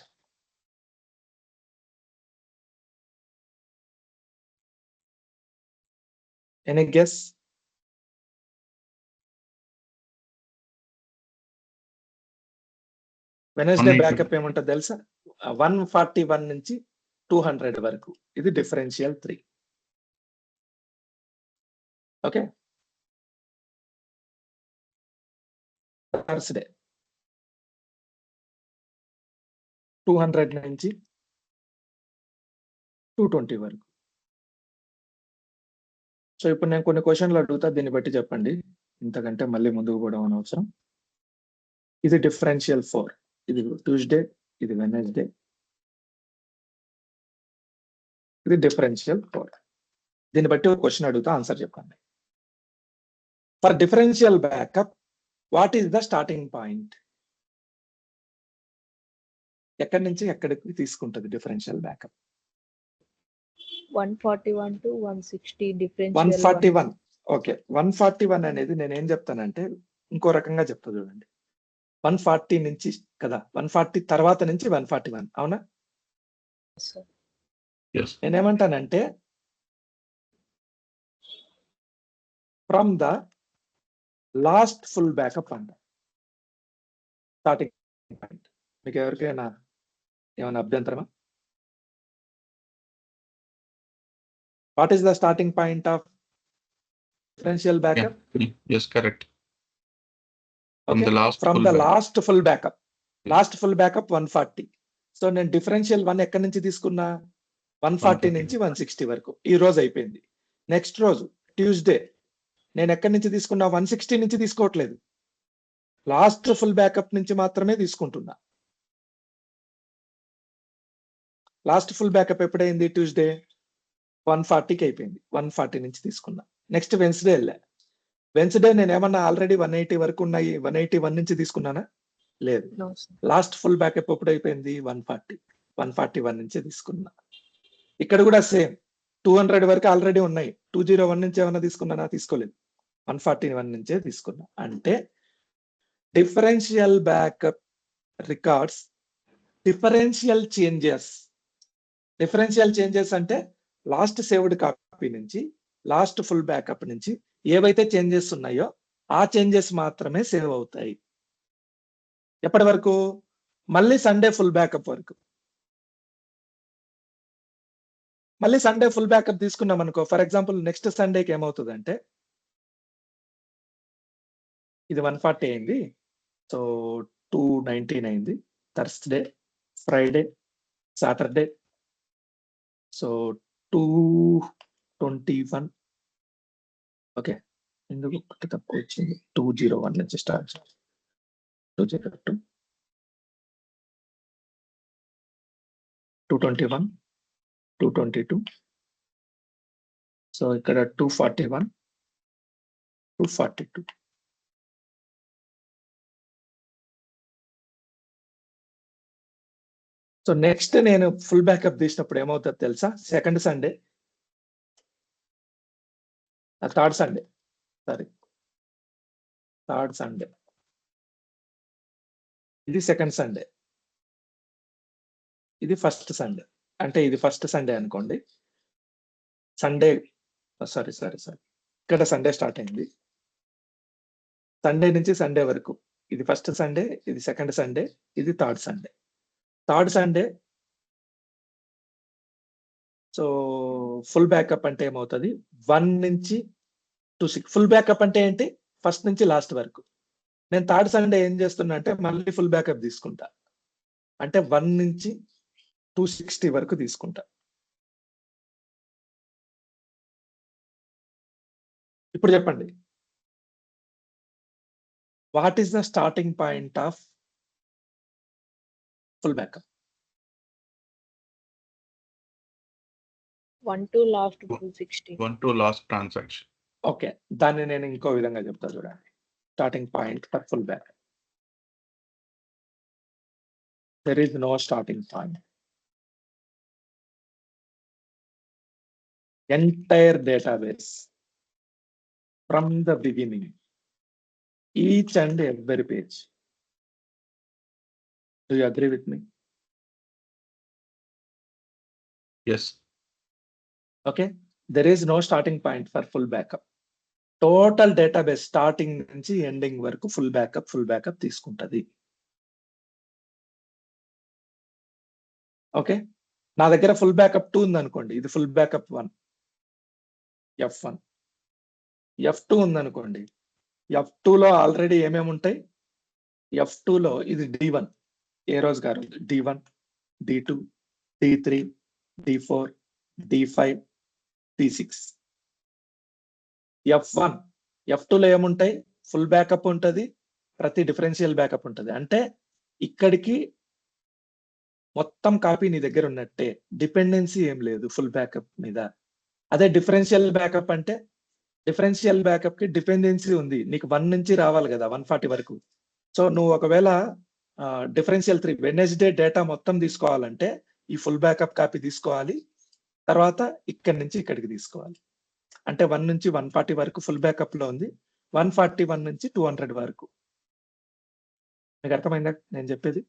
Any guess? Wednesday 180. Backup ఏముంటది తెలుసా? 141 నుంచి 200 వరకు. ఇది డిఫరెన్షియల్ 3. ఓకే. థర్స్డే 200 నుంచి 220 వరకు. సో ఇప్పుడు నేను కొన్ని క్వశ్చన్లు అడుగుతా, దీన్ని బట్టి చెప్పండి. ఇంతకంటే మళ్ళీ ముందుకు పోవడం అనవసరం. ఇది డిఫరెన్షియల్ 4, ఇది ట్యూస్డే, ఇది వెనస్డే, ఇది డిఫరెన్షియల్ 4. దీన్ని బట్టి ఒక క్వశ్చన్ అడుగుతా, ఆన్సర్ చెప్పండి. For differential backup what is the starting point? ఎక్కడి నుంచి ఎక్కడికి తీసుకుంటది differential backup? 141 to 160 differential 141. Okay, 141 అనేది నేను ఏం చెప్తానంటే ఇంకో రకంగా చెప్తా చూడండి. 140 నుంచి కదా, 140 తర్వాత నుంచి 141, అవునా? sir. Yes. నేనేమంటానంటే from the last full backup అంట స్టార్టింగ్ పాయింట్. మీకు ఎవరికైనా ఏమైనా అభ్యంతరమా? What is the starting point of differential backup? Yes, correct. From the last ఫ్రమ్ full ద backup. Last full backup. Last full backup 140. So నేను differential 1 ఎక్కడి నుంచి తీసుకున్నా? 140 నుంచి 160 వరకు. ఈ రోజు అయిపోయింది. నెక్స్ట్ రోజు ట్యూస్డే నేను ఎక్కడి నుంచి తీసుకున్నా? 160 నుంచి తీసుకోవట్లేదు, లాస్ట్ ఫుల్ బ్యాకప్ నుంచి మాత్రమే తీసుకుంటున్నా. లాస్ట్ ఫుల్ బ్యాకప్ ఎప్పుడైంది? ట్యూస్డే 140కి అయిపోయింది, 140 నుంచి తీసుకున్నా. నెక్స్ట్ వెన్స్డే వెళ్ళా. వెన్స్డే నేను ఏమన్నా ఆల్రెడీ 180 వరకు ఉన్నాయి, 181 నుంచి తీసుకున్నానా? లేదు. No, sir. Last full backup ఎప్పుడు అయిపోయింది? 140, 141 నుంచి తీసుకున్నా. ఇక్కడ కూడా సేమ్ 200 వరకు ఆల్రెడీ ఉన్నాయి. 201 నుంచి ఏమన్నా తీసుకున్నానా? తీసుకోలేదు, 141 నుంచే తీసుకున్నా. అంటే differential backup records differential changes. Differential changes అంటే లాస్ట్ సేవ్డ్ కాపీ నుంచి లాస్ట్ ఫుల్ బ్యాకప్ నుంచి ఏవైతే చేంజెస్ ఉన్నాయో ఆ చేంజెస్ మాత్రమే సేవ్ అవుతాయి. ఎప్పటి వరకు? మళ్ళీ సండే ఫుల్ బ్యాకప్ వరకు. మళ్ళీ సండే ఫుల్ బ్యాకప్ తీసుకున్నాం అనుకో, ఫర్ ఎగ్జాంపుల్ నెక్స్ట్ సండేకి ఏమవుతుందంటే ఇది 140 అయింది, సో 219 అయింది. Thursday, Friday, Saturday, so 221. Okay, ఎందుకు ఒకటి తక్కువ వచ్చింది? 201 నుంచి స్టార్ట్ చేయాలి. 202, 221, 222, సో ఇక్కడ 241, 242. సో నెక్స్ట్ నేను ఫుల్ బ్యాకప్ తీసినప్పుడు ఏమవుతుంది తెలుసా? Second Sunday, third Sunday, third Sunday, ఇది సెకండ్ సండే, ఇది ఫస్ట్ సండే. అంటే ఇది ఫస్ట్ సండే అనుకోండి. సండే సారీ ఇక్కడ సండే స్టార్ట్ అయింది. సండే నుంచి సండే వరకు ఇది ఫస్ట్ సండే, ఇది సెకండ్ సండే, ఇది third Sunday. Third Sunday so full backup అంటే ఏమవుతుంది? 1 నుంచి 2 ఫుల్ బ్యాకప్ అంటే ఏంటి? ఫస్ట్ నుంచి లాస్ట్ వరకు. నేను థర్డ్ సండే ఏం చేస్తున్నా అంటే మళ్ళీ ఫుల్ బ్యాకప్ తీసుకుంటా, అంటే 1 నుంచి 260 వరకు తీసుకుంటా. ఇప్పుడు చెప్పండి, what is the starting point of full backup? 1 to last 260. 1 to last transaction. Okay, దాన్ని నేను ఇంకో విధంగా చెప్తా చూడండి. Starting point for full backup, there is no starting point. Entire database from the beginning, each and every page. Do you agree with me? Yes. Okay, there is no starting point for full backup. Total database starting నుంచి ending వరకు full backup తీసుకుంటది. Okay, నా దగ్గర full backup 2 ఉంది అనుకోండి, ఇది full backup 1, F1. F2 ఉంది అనుకోండి, F2లో ఆల్రెడీ ఏమేమి ఉంటాయి? F2లో ఇది D1 ఏ రోజు గారు D1 D2 D3 D4 D5 D6 F1 F2లో ఏముంటాయి ఫుల్ బ్యాకప్ ఉంటది ప్రతి డిఫరెన్షియల్ బ్యాకప్ ఉంటది అంటే ఇక్కడికి మొత్తం కాపీ నీ దగ్గర ఉన్నట్టే డిపెండెన్సీ ఏం లేదు ఫుల్ బ్యాకప్ మీద అదే డిఫరెన్షియల్ బ్యాకప్ అంటే డిఫరెన్షియల్ బ్యాకప్ కి డిపెండెన్సీ ఉంది నీకు 1 నుంచి రావాలి కదా 140 వరకు సో నువ్వు ఒకవేళ డిఫరెన్షియల్ 3 వెడ్నెస్డే డేటా మొత్తం తీసుకోవాలంటే ఈ ఫుల్ బ్యాకప్ కాపీ తీసుకోవాలి తర్వాత ఇక్కడి నుంచి ఇక్కడికి తీసుకోవాలి అంటే 1 నుంచి 140 వరకు ఫుల్ బ్యాకప్ లో ఉంది 141 నుంచి 200 వరకు మీకు అర్థమైందా నేను చెప్పేది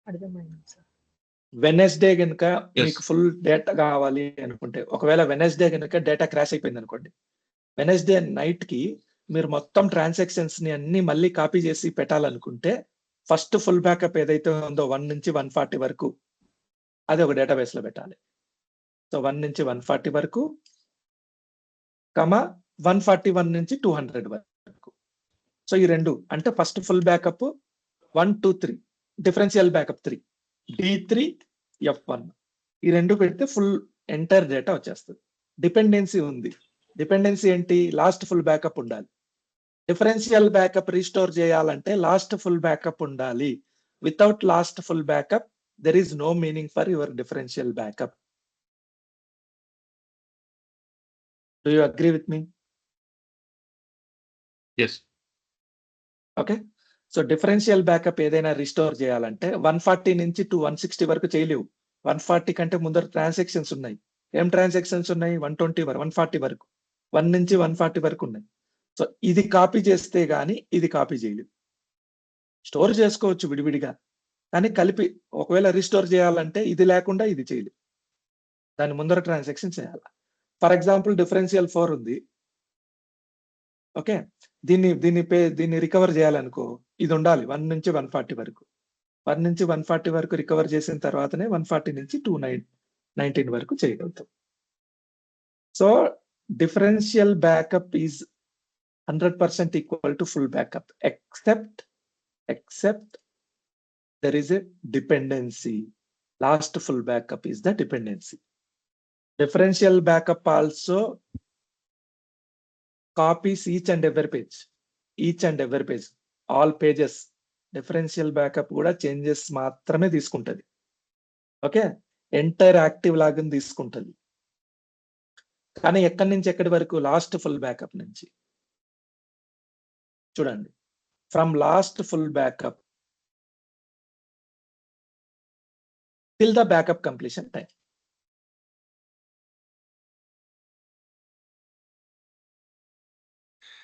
అర్థమైంది సార్ వెనస్డే కనుక Yes. మీకు ఫుల్ డేటా కావాలి అనుకుంటే ఒకవేళ వెనస్డే కనుక డేటా క్రాష్ అయిపోయింది అనుకోండి వెనస్డే నైట్ కి మీరు మొత్తం ట్రాన్సాక్షన్స్ ని అన్ని మళ్ళీ కాపీ చేసి పెట్టాలనుకుంటే ఫస్ట్ ఫుల్ బ్యాకప్ ఏదైతే ఉందో 1 నుంచి 140 వరకు అది ఒక డేటాబేస్ లో పెట్టాలి సో 1 నుంచి 140 వరకు కమా 141 నుంచి 200 వరకు సో ఈ రెండు అంటే first full backup 1 2 3 differential backup 3 D3 F1 ఈ రెండు పెడితే ఫుల్ ఎంటైర్ డేటా వచ్చేస్తుంది డిపెండెన్సీ ఉంది డిపెండెన్సీ ఏంటి లాస్ట్ ఫుల్ బ్యాకప్ ఉండాలి డిఫరెన్షియల్ బ్యాకప్ రీస్టోర్ చేయాలంటే లాస్ట్ ఫుల్ బ్యాకప్ ఉండాలి without last full backup there is no meaning for your differential backup do you agree with me yes okay so differential backup ఏదైనా restore చేయాలంటే 140 నుంచి 160 వరకు చేయలేవు 140 కంటే ముందర ట్రాన్సాక్షన్స్ ఉన్నాయి ఏం ట్రాన్సాక్షన్స్ ఉన్నాయి 120 వరకు 140 వరకు 1 నుంచి 140 వరకు ఉన్నాయి సో ఇది కాపీ చేస్తే గానీ ఇది కాపీ చేయలేవు స్టోర్ చేసుకోవచ్చు విడివిడిగా కానీ కలిపి ఒకవేళ రిస్టోర్ చేయాలంటే ఇది లేకుండా ఇది చేయలేవు దాని ముందర ట్రాన్సాక్షన్ చేయాలి ఫర్ ఎగ్జాంపుల్ డిఫరెన్షియల్ 4 ఉంది ఓకే దీన్ని రికవర్ చేయాలనుకో ఇది ఉండాలి 1 నుంచి 140 వరకు 1 నుంచి 140 వరకు రికవర్ చేసిన తర్వాతనే 140 నుంచి 219 వరకు చేయగలుగుతాం so differential backup is 100% equal to full backup except there is a dependency last full backup is the dependency differential backup also copies each and every page all pages differential backup కూడా changes మాత్రమే తీసుకుంటది okay entire active login తీసుకుంటది కానీ ఎక్కడి నుంచి ఎక్కడి వరకు last full backup నుంచి చూడండి from last full backup till the backup completion time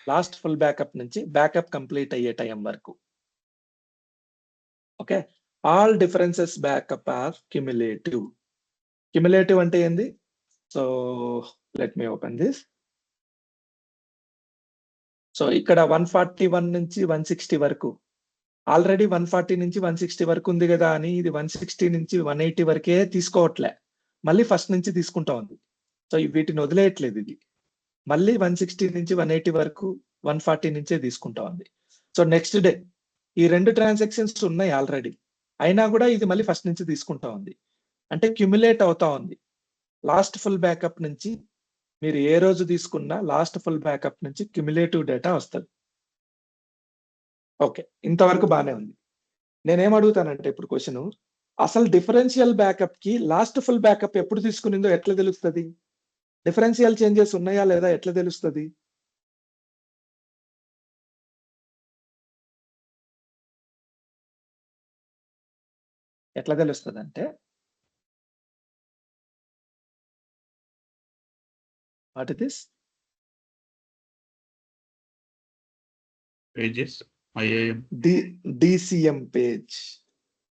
last full backup నుంచి బ్యాకప్ కంప్లీట్ అయ్యే టైం వరకు okay all differences backup are cumulative అంటే ఏంది so let me open this so ఇక్కడ 141 నుంచి 160 వరకు ఆల్రెడీ 140 నుంచి 160 వరకు ఉంది కదా అని ఇది 160 నుంచి 180 వరకే తీసుకోవట్లే మళ్ళీ ఫస్ట్ నుంచి తీసుకుంటా ఉంది సో వీటిని వదిలేయట్లేదు ఇది మళ్ళీ 160 నుంచి 180 వరకు 140 నుంచే తీసుకుంటా ఉంది సో నెక్స్ట్ డే ఈ రెండు ట్రాన్సాక్షన్స్ ఉన్నాయి ఆల్రెడీ అయినా కూడా ఇది మళ్ళీ ఫస్ట్ నుంచి తీసుకుంటా ఉంది అంటే క్యుములేట్ అవుతా ఉంది లాస్ట్ ఫుల్ బ్యాకప్ నుంచి మీరు ఏ రోజు తీసుకున్నా లాస్ట్ ఫుల్ బ్యాకప్ నుంచి క్యుములేటివ్ డేటా వస్తుంది ఓకే ఇంతవరకు బాగానే ఉంది నేనేం అడుగుతానంటే ఇప్పుడు క్వశ్చన్ అసలు డిఫరెన్షియల్ బ్యాకప్ కి లాస్ట్ ఫుల్ బ్యాకప్ ఎప్పుడు తీసుకునిందో ఎట్లా తెలుస్తుంది డిఫరెన్షియల్ చేంజెస్ ఉన్నాయా లేదా ఎట్లా తెలుస్తుంది ఎట్లా తెలుస్తుంది అంటే what is this pages IAM DCM page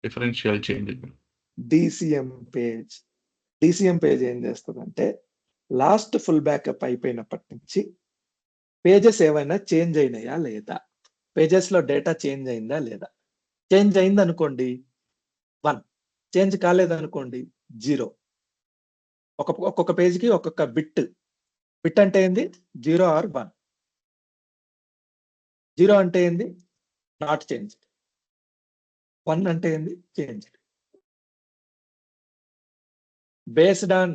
differential change DCM page ఏం చేస్తుందంటే లాస్ట్ ఫుల్ బ్యాకప్ అయిపోయినప్పటి నుంచి పేజెస్ ఏమైనా చేంజ్ అయినాయా లేదా పేజెస్ లో డేటా చేంజ్ అయిందా లేదా చేంజ్ అయింది అనుకోండి 1 చేంజ్ కాలేదనుకోండి 0 ఒక్కొక్క పేజ్కి ఒక్కొక్క బిట్ అంటే ఏంది 0 or 1 0 అంటే ఏంది? Not change. 1 అంటే ఏంది? Change. Based on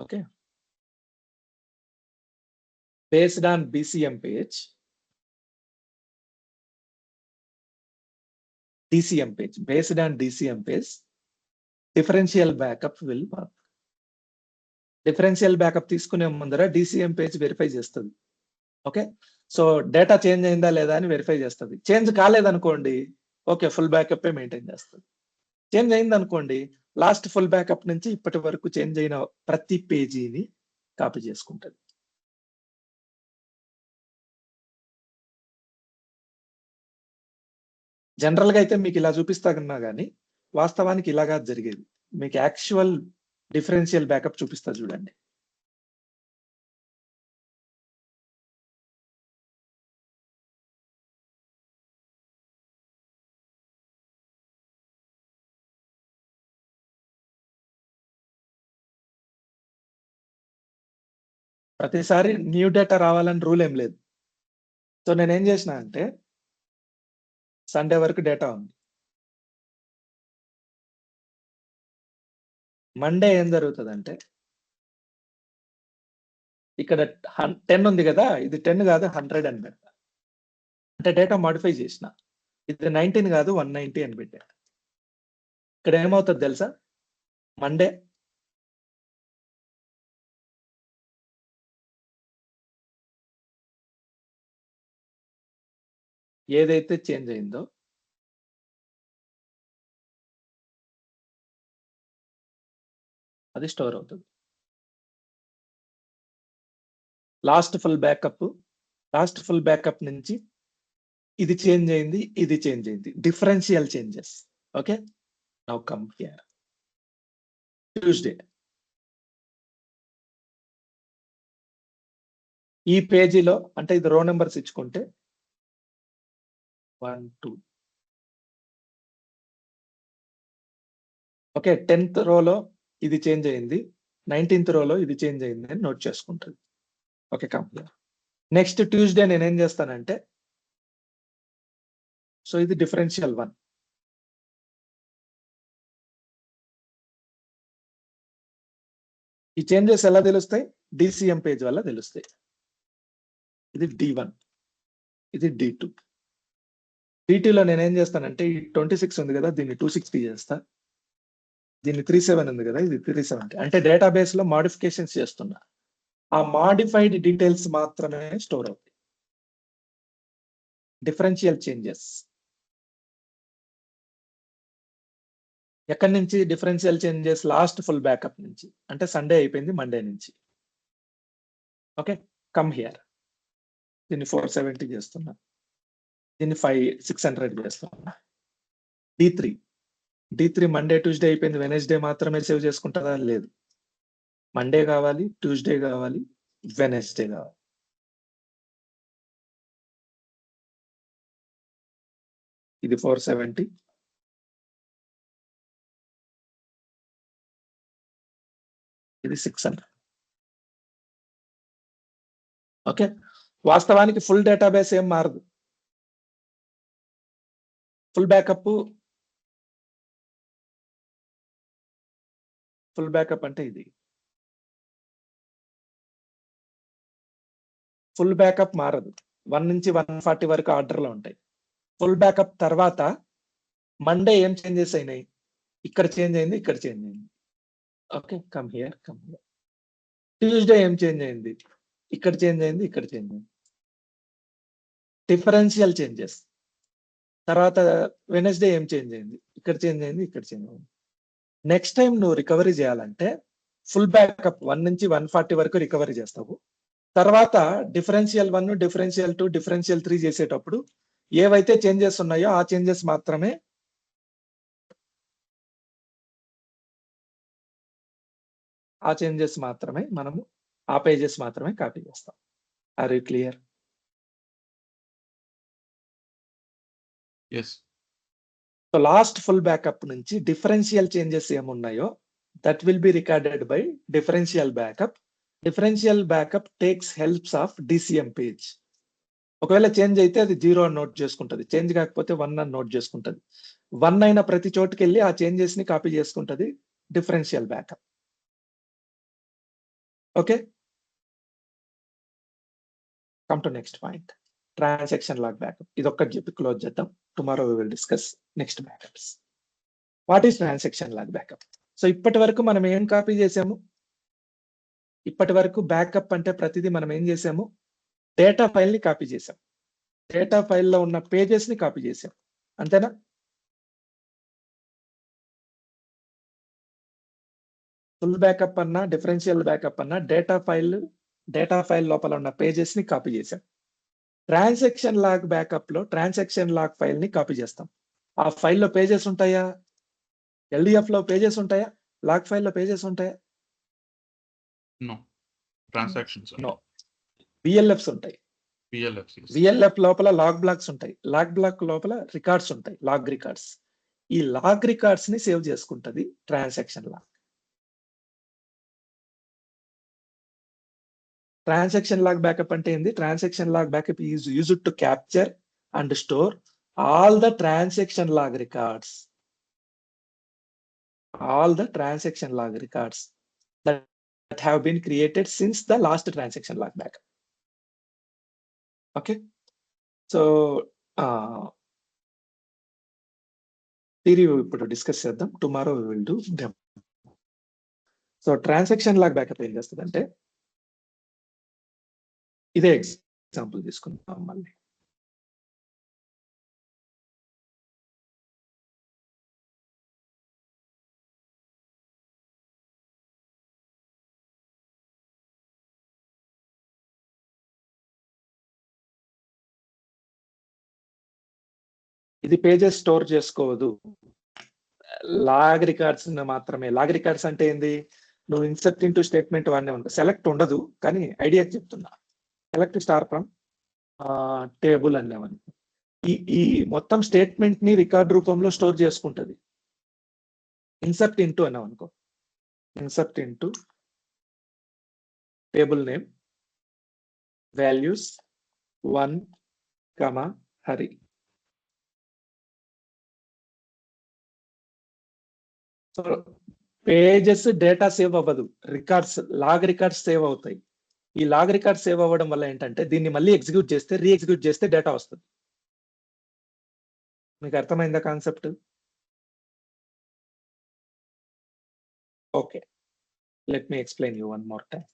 okay, based on BCM page, DCM page, based on DCM page, differential backup will work. Differential backup తీసుకునే ముందర DCM పేజ్ వెరిఫై చేస్తుంది. ఓకే, సో డేటా చేంజ్ అయిందా లేదా అని వెరిఫై చేస్తుంది. చేంజ్ కాలేదనుకోండి, ఓకే, ఫుల్ బ్యాకప్ మెయింటైన్ చేస్తుంది. Change అయింది అనుకోండి, లాస్ట్ ఫుల్ బ్యాకప్ నుంచి ఇప్పటి వరకు చేంజ్ అయిన ప్రతి పేజీని కాపీ చేసుకుంటుంది. జనరల్ గా అయితే మీకు ఇలా చూపిస్తాకన్నా కానీ వాస్తవానికి ఇలాగా జరిగేది. మీకు యాక్చువల్ డిఫరెన్షియల్ బ్యాకప్ చూపిస్తా చూడండి. ప్రతిసారి న్యూ డేటా రావాలని రూల్ ఏం లేదు. సో నేనేం చేసిన అంటే సండే వరకు డేటా ఉంది. మండే ఏం జరుగుతుందంటే ఇక్కడ 10 ఉంది కదా, ఇది 10 కాదు 100 అని పెట్టా. అంటే డేటా మాడిఫై చేసిన. ఇది 19 కాదు 190 అని పెట్టా. ఇక్కడ ఏమవుతుంది తెలుసా? మండే ఏదైతే చేంజ్ అయిందో అది స్టోర్ అవుతుంది. లాస్ట్ ఫుల్ బ్యాకప్ నుంచి ఇది చేంజ్ అయింది, ఇది చేంజ్ అయింది, differential changes. Okay, now come here. Tuesday ఈ పేజీలో అంటే ఇది రో నెంబర్స్ ఇచ్చుకుంటే 1 2 ఓకే, 10th రోలో ఇది చేంజ్ అయింది, 19th రోలో ఇది చేంజ్ అయింది అని నోట్ చేసుకుంటుంది. Okay, come here. Next Tuesday నేనేం చేస్తానంటే, సో ఇది డిఫరెన్షియల్ 1. ఈ చేంజెస్ ఎలా తెలుస్తాయి? DCM పేజ్ వల్ల తెలుస్తాయి. ఇది D1, ఇది D2. D2లో నేనేం చేస్తానంటే ఈ 26 ఉంది కదా, దీన్ని 260 చేస్తా. దీన్ని 37 ఉంది కదా, ఇది 370. అంటే డేటాబేస్ లో మాడిఫికేషన్స్ చేస్తున్నా. ఆ మాడిఫైడ్ డీటెయిల్స్ మాత్రమే స్టోర్ అవుతాయి. డిఫరెన్షియల్ చేంజెస్ ఎక్కడి నుంచి? Differential changes last full backup నుంచి. అంటే సండే అయిపోయింది, మండే నుంచి. Okay, come here. దీన్ని 470 చేస్తున్నా, దీన్ని 600 చేస్తున్నా. D3 మండే ట్యూస్డే అయిపోయింది, వెనస్డే మాత్రమే సేవ్ చేసుకుంటుందా? లేదు, మండే కావాలి, ట్యూస్డే కావాలి, వెనస్డే కావాలి. ఇది 470, ఇది 600. ఓకే, వాస్తవానికి ఫుల్ డేటాబేస్ ఏం మారదు. ఫుల్ బ్యాకప్ అంటే ఇది. ఫుల్ బ్యాకప్ మారదు. 1 నుంచి 140 వరకు ఆర్డర్లో ఉంటాయి. ఫుల్ బ్యాకప్ తర్వాత మండే ఏం చేంజెస్ అయినాయి? ఇక్కడ చేంజ్ అయింది, ఇక్కడ చేంజ్ అయింది. Okay, come here. ట్యూస్డే ఏం చేంజ్ అయింది? ఇక్కడ చేంజ్ అయింది, ఇక్కడ చేంజ్ అయింది. Differential changes. తర్వాత వెనస్డే ఏం చేంజ్ అయింది? ఇక్కడ చేంజ్ అయింది, ఇక్కడ చేంజ్ అయింది. నెక్స్ట్ టైం నువ్వు రికవరీ చేయాలంటే ఫుల్ బ్యాకప్ 1 నుంచి 140 వరకు రికవరీ చేస్తావు. తర్వాత డిఫరెన్షియల్ 1, డిఫరెన్షియల్ 2, డిఫరెన్షియల్ 3 చేసేటప్పుడు ఏవైతే చేంజెస్ ఉన్నాయో ఆ చేంజెస్ మాత్రమే మనము ఆ పేజెస్ మాత్రమే కాపీ చేస్తాం. Are you clear? yes. So last full backup నుంచి డిఫరెన్షియల్ చేంజెస్ ఏమున్నాయో that will be recorded by differential backup. Differential backup takes helps of DCM page. ఒకవేళ చేంజ్ అయితే అది 0 అని నోట్ చేసుకుంటది. చేంజ్ కాకపోతే 1 అని నోట్ చేసుకుంటది. 1 అయిన ప్రతి చోటుకెళ్ళి ఆ చేంజెస్ ని కాపీ చేసుకుంటది. Differential backup. Okay. Come to next point. Transaction log backup. ఇదొక్కటి చెప్పి క్లోజ్ చేద్దాం. Tomorrow we will discuss next backups. What is transaction log backup? So ఇప్పటి వరకు మనం ఏం కాపీ చేసాము? ఇప్పటి వరకు బ్యాకప్ అంటే ప్రతిదీ మనం ఏం చేసాము? డేటా ఫైల్ ని కాపీ చేసాం. డేటా ఫైల్లో ఉన్న పేజెస్ ని కాపీ చేసాం. అంతేనా? ఫుల్ బ్యాకప్ అన్నా డిఫరెన్షియల్ బ్యాకప్ అన్నా డేటా ఫైల్ లోపల ఉన్న పేజెస్ ని కాపీ చేసాం. ట్రాన్సాక్షన్ లాగ్ బ్యాకప్ లో ట్రాన్సాక్షన్ లాగ్ ఫైల్ ని కాపీ చేస్తాం. ఆ ఫైల్లో పేజెస్ ఉంటాయా? ఎల్డిఎఫ్ లో పేజెస్ ఉంటాయా? లాగ్ ఫైల్లో పేజెస్ ఉంటాయా? నో. Transactions no. విఎల్ఎఫ్స్ ఉంటాయి. విఎల్ఎఫ్ లోపల లాగ్ బ్లాక్స్ ఉంటాయి. లాగ్ బ్లాక్ లోపల రికార్డ్స్ ఉంటాయి. Log records. ఈ లాగ్ రికార్డ్స్ ని సేవ్ చేసుకుంటది transaction log. Transaction log backup అంటే ఏంది? Transaction log backup is used to capture and store all the transaction log records. All the transaction log records that have been created since the last transaction log backup. Okay. So, theory ఇప్పుడు discuss చేద్దాం. Tomorrow we will do demo. So transaction log backup ఏం చేస్తుందంటే ఇదే example తీసుకుందాం మళ్ళీ. ఇది pages store చేసుకోవద్దు. Log records మాత్రమే. లాగ్ రికార్డ్స్ అంటే ఏంది? నువ్వు ఇన్సర్ట్ ఇంటూ స్టేట్మెంట్ వాడినే ఉంటుంది. సెలెక్ట్ ఉండదు, కానీ ఐడియా చెప్తున్నా. సెలెక్ట్ స్టార్ ఫ్రమ్ టేబుల్ అనేవని. ఈ మొత్తం స్టేట్మెంట్ ని రికార్డ్ రూపంలో స్టోర్ చేసుకుంటది. ఇన్సర్ట్ ఇంటూ అన్నాం అనుకో. Insert into table name values 1, Hari. So pages data save అవ్వదు, రికార్డ్స్ లాగ్ రికార్డ్స్ సేవ్ అవుతాయి. ఈ లాగ్ రికార్డ్ సేవ్ అవ్వడం వల్ల ఏంటంటే దీన్ని మళ్ళీ ఎగ్జిక్యూట్ చేస్తే రీఎగ్జిక్యూట్ చేస్తే డేటా వస్తుంది. మీకు అర్థమైందా concept? Okay, let me explain you one more time.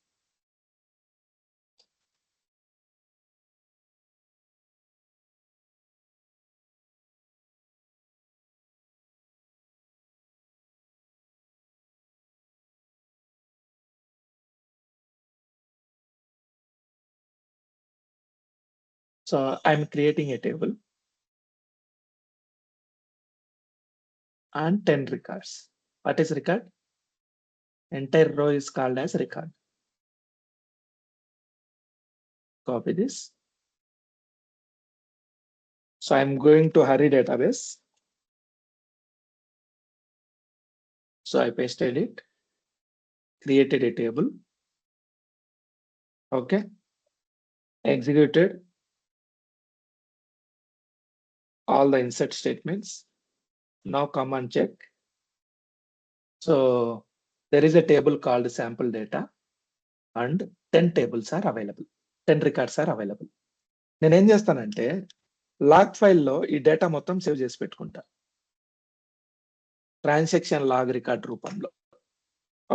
So I'm creating a table and 10 records. What is record? Entire row is called as record. Copy this. So I'm going to Hari database. So I pasted it, created a table. Okay. Executed all the insert statements. Now come and check. So there is a table called sample data and 10 tables are available. 10 records are available. నేను ఏం చేస్తానంటే log ఫైల్లో ఈ data మొత్తం save చేసి పెట్టుకుంటా transaction log record రూపంలో.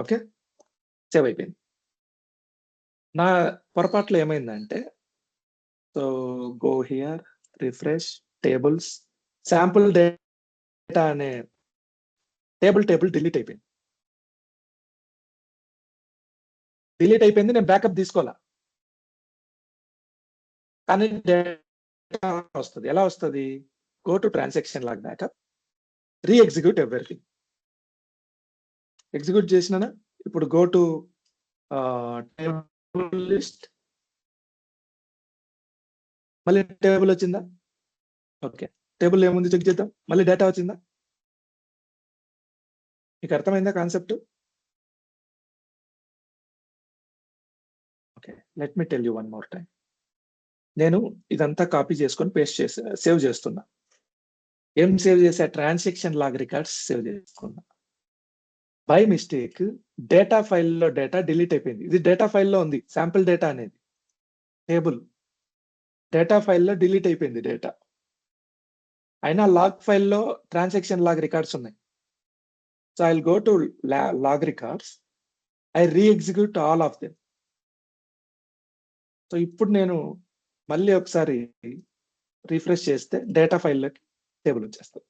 Okay, save అయిపోయింది. నా పొరపాట్లో ఏమైందంటే, so go here, refresh, tables, sample data అనే టేబుల్ డిలీట్ అయిపోయింది. నేను బ్యాకప్ తీసుకోవాలా, కానీ డేటా వస్తుంది. ఎలా వస్తుంది? Go to transaction log backup, reexecute everything. Execute చేసినానా? ఇప్పుడు గో టు టేబుల్ లిస్ట్, మళ్ళీ టేబుల్ వచ్చిందా? ఓకే, టేబుల్ ఏముంది చెక్ చేద్దాం. మళ్ళీ డేటా వచ్చిందా? మీకు అర్థమైందా concept? Okay, let me tell you one more time. నేను ఇదంతా కాపీ చేసుకొని పేస్ట్ చేసి సేవ్ చేస్తున్నా. ఏం సేవ్ చేసా? ట్రాన్సాక్షన్ లాగ్ రికార్డ్స్ సేవ్ చేసుకున్నా. బై మిస్టేక్ డేటా ఫైల్లో డేటా డిలీట్ అయిపోయింది. ఇది డేటా ఫైల్లో ఉంది, శాంపిల్ డేటా అనేది టేబుల్. డేటా ఫైల్లో డిలీట్ అయిపోయింది డేటా. అయినా లాగ్ ఫైల్లో ట్రాన్సాక్షన్ లాగ్ రికార్డ్స్ ఉన్నాయి. So I will go to log records. I reexecute all of them. So ఇప్పుడు నేను మళ్ళీ ఒకసారి రిఫ్రెష్ చేస్తే డేటా ఫైల్లోకి టేబుల్ వచ్చేస్తుంది.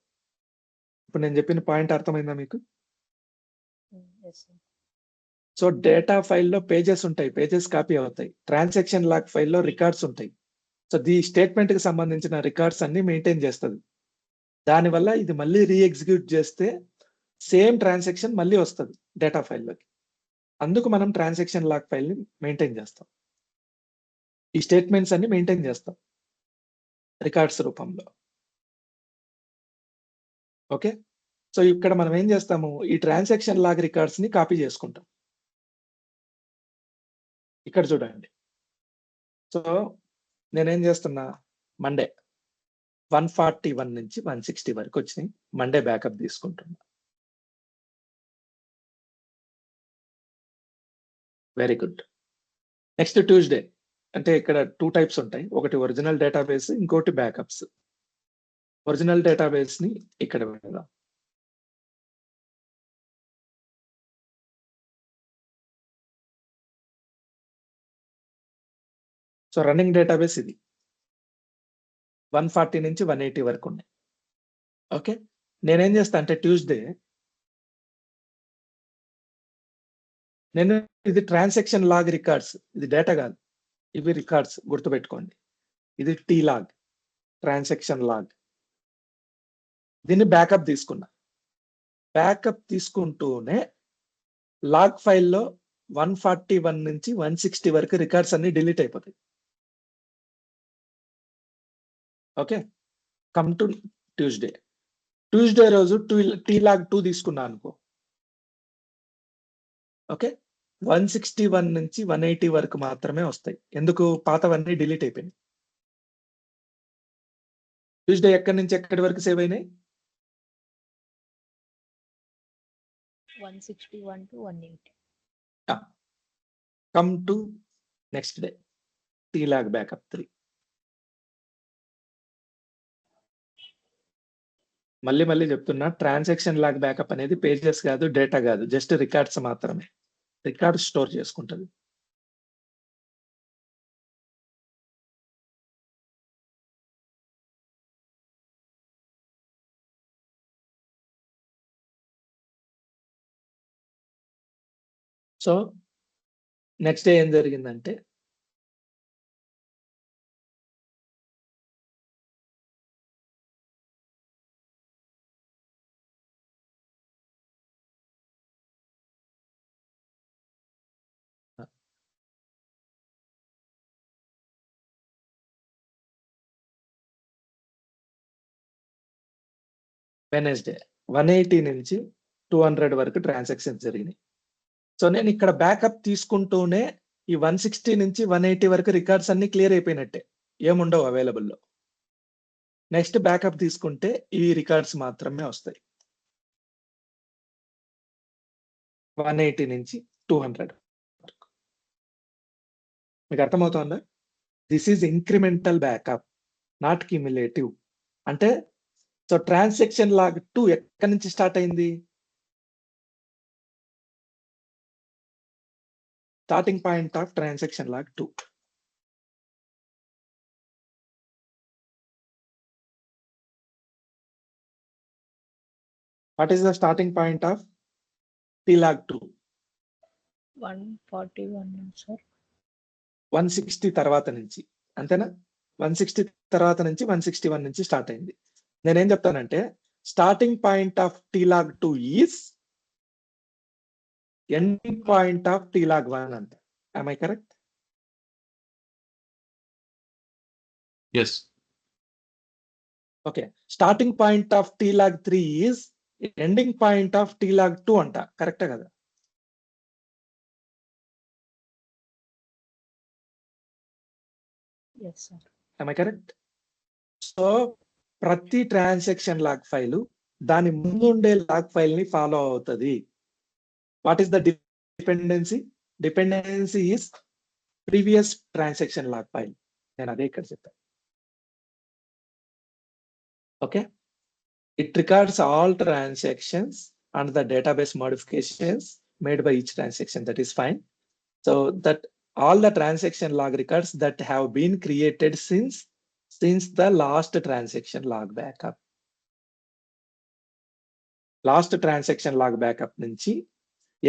ఇప్పుడు నేను చెప్పిన పాయింట్ అర్థమైందా మీకు? Yes, sir. సో డేటా ఫైల్లో పేజెస్ ఉంటాయి, పేజెస్ కాపీ అవుతాయి. ట్రాన్సాక్షన్ లాగ్ ఫైల్లో రికార్డ్స్ ఉంటాయి. సో ఈ స్టేట్మెంట్ కి సంబంధించిన రికార్డ్స్ అన్ని మెయింటైన్ చేస్తుంది. దానివల్ల ఇది మళ్ళీ రీఎగ్జిక్యూట్ చేస్తే సేమ్ ట్రాన్సాక్షన్ మళ్ళీ వస్తుంది డేటా ఫైల్లోకి. అందుకు మనం ట్రాన్సాక్షన్ లాగ్ ఫైల్ ని మెయింటైన్ చేస్తాం. ఈ స్టేట్మెంట్స్ అన్ని మెయింటైన్ చేస్తాం రికార్డ్స్ రూపంలో. ఓకే, సో ఇక్కడ మనం ఏం చేస్తాము? ఈ ట్రాన్సాక్షన్ లాగ్ రికార్డ్స్ ని కాపీ చేసుకుంటాం. ఇక్కడ చూడండి. సో నేనేం చేస్తున్నా? మండే 141 నుంచి 160 వరకు వచ్చినాయి. మండే బ్యాకప్ తీసుకుంటున్నా. Very good. Next Tuesday. అంటే ఇక్కడ 2 టైప్స్ ఉంటాయి. ఒకటి ఒరిజినల్ డేటాబేస్, ఇంకోటి బ్యాకప్స్. ఒరిజినల్ డేటాబేస్ ని ఇక్కడ పెడదాం. సో రన్నింగ్ డేటాబేస్ ఇది 140 నుంచి 180 వరకు ఉన్నాయి. ఓకే, నేనేం చేస్తా అంటే ట్యూస్డే నేను ఇది ట్రాన్సాక్షన్ లాగ్ రికార్డ్స్, ఇది డేటా కాదు, ఇవి రికార్డ్స్ గుర్తుపెట్టుకోండి. ఇది టీ లాగ్, ట్రాన్సాక్షన్ లాగ్. దీన్ని బ్యాకప్ తీసుకున్నా. బ్యాకప్ తీసుకుంటూనే లాగ్ ఫైల్లో 141 నుంచి 160 వరకు రికార్డ్స్ అన్ని డిలీట్ అయిపోతాయి. Okay, come to Tuesday. Tuesday రోజు టీ లాగ్ 2 తీసుకున్నా అనుకో. ఓకే, 161 నుంచి 180 వరకు మాత్రమే వస్తాయి. ఎందుకు? పాతవన్నీ డిలీట్ అయిపోయినాయి. ట్యూస్డే ఎక్కడి నుంచి ఎక్కడి వరకు సేవ్ అయినాయి? 161 to 180. Come to next day, T log backup 3. మళ్ళీ చెప్తున్నా, ట్రాన్సాక్షన్ లాగ్ బ్యాకప్ అనేది పేజెస్ కాదు, డేటా కాదు, జస్ట్ రికార్డ్స్ మాత్రమే. రికార్డ్ స్టోర్ చేసుకుంటది. సో నెక్స్ట్ డే ఏం జరిగిందంటే వెనస్డే 180 నుంచి 200 వరకు ట్రాన్సాక్షన్స్ జరిగినాయి. సో నేను ఇక్కడ బ్యాకప్ తీసుకుంటూనే ఈ 160 నుంచి 180 వరకు రికార్డ్స్ అన్ని క్లియర్ అయిపోయినట్టే, ఏముండవు అవైలబుల్లో. నెక్స్ట్ బ్యాకప్ తీసుకుంటే ఈ రికార్డ్స్ మాత్రమే వస్తాయి. 180 నుంచి 200 వరకు. మీకు అర్థమవుతుందా? This is incremental backup, not cumulative. అంటే సో ట్రాన్సాక్షన్ లాగ్ 2 ఎక్కడి నుంచి స్టార్ట్ అయింది? Starting point of transaction log 2. What is the starting point of T log 2? 141, sir. 160 తర్వాత నుంచి, అంతేనా? 160 తర్వాత నుంచి 161 నుంచి స్టార్ట్ అయింది. నేనేం చెప్తానంటే starting point of T log 2 is ending point of T log 1 అంట. am I correct? Yes. Okay, starting point of T log 3 is ending point of T log 2 అంట. కరెక్టే కదా? Yes, sir. Am I correct? So ప్రతి transaction log file దాని ముందుండే log file ని follow అవుతుంది. What is the dependency? Dependency is previous transaction log file. నేను అదే ఇక్కడ చెప్పాను. Okay, it records all transactions and the database modifications made by each transaction. That is fine. So that all the transaction log records that have been created since the last transaction log backup. Last transaction log backup నుంచి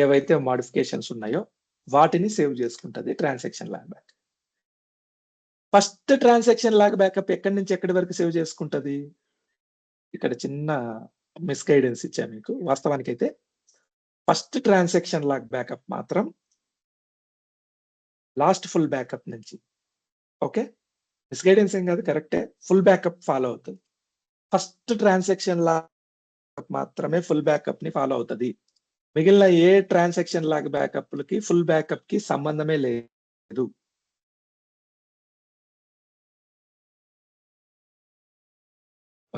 ఏవైతే modifications ఉన్నాయో వాటిని save చేసుకుంటది transaction log backup. First transaction log backup ఎక్కడి నుంచి ఎక్కడి వరకు save చేసుకుంటది? ఇక్కడ చిన్న మిస్గైడెన్స్ ఇచ్చా మీకు. వాస్తవానికి అయితే ఫస్ట్ ట్రాన్సాక్షన్ లాగ్ బ్యాకప్ మాత్రం లాస్ట్ ఫుల్ బ్యాకప్ నుంచి. ఓకే, మిస్గైడెన్స్ ఏం కాదు, కరెక్టే. ఫుల్ బ్యాకప్ ఫాలో అవుతుంది. ఫస్ట్ ట్రాన్సాక్షన్ లాగ్ మాత్రమే ఫుల్ బ్యాకప్ ని ఫాలో అవుతుంది. మిగిలిన ఏ ట్రాన్సాక్షన్ లాగ్ బ్యాకప్లకి ఫుల్ బ్యాకప్ కి సంబంధమే లేదు.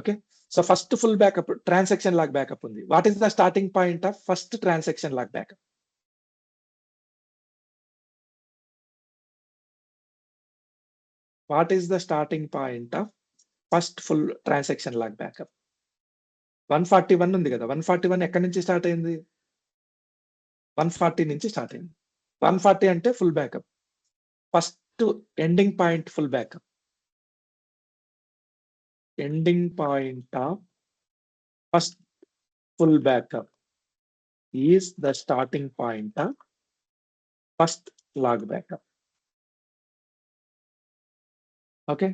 Okay, so first full backup transaction log backup ఉంది. What is the starting point of first transaction log backup? What is the starting point of first full transaction log backup? 141 ఉంది కదా, 141 ఎక్కడి నుంచి start అయింది? 140 నుంచి స్టార్ట్ అయింది. 140 అంటే full backup. First ending point full backup. Ending point of first full backup is the starting point of first log backup. Okay,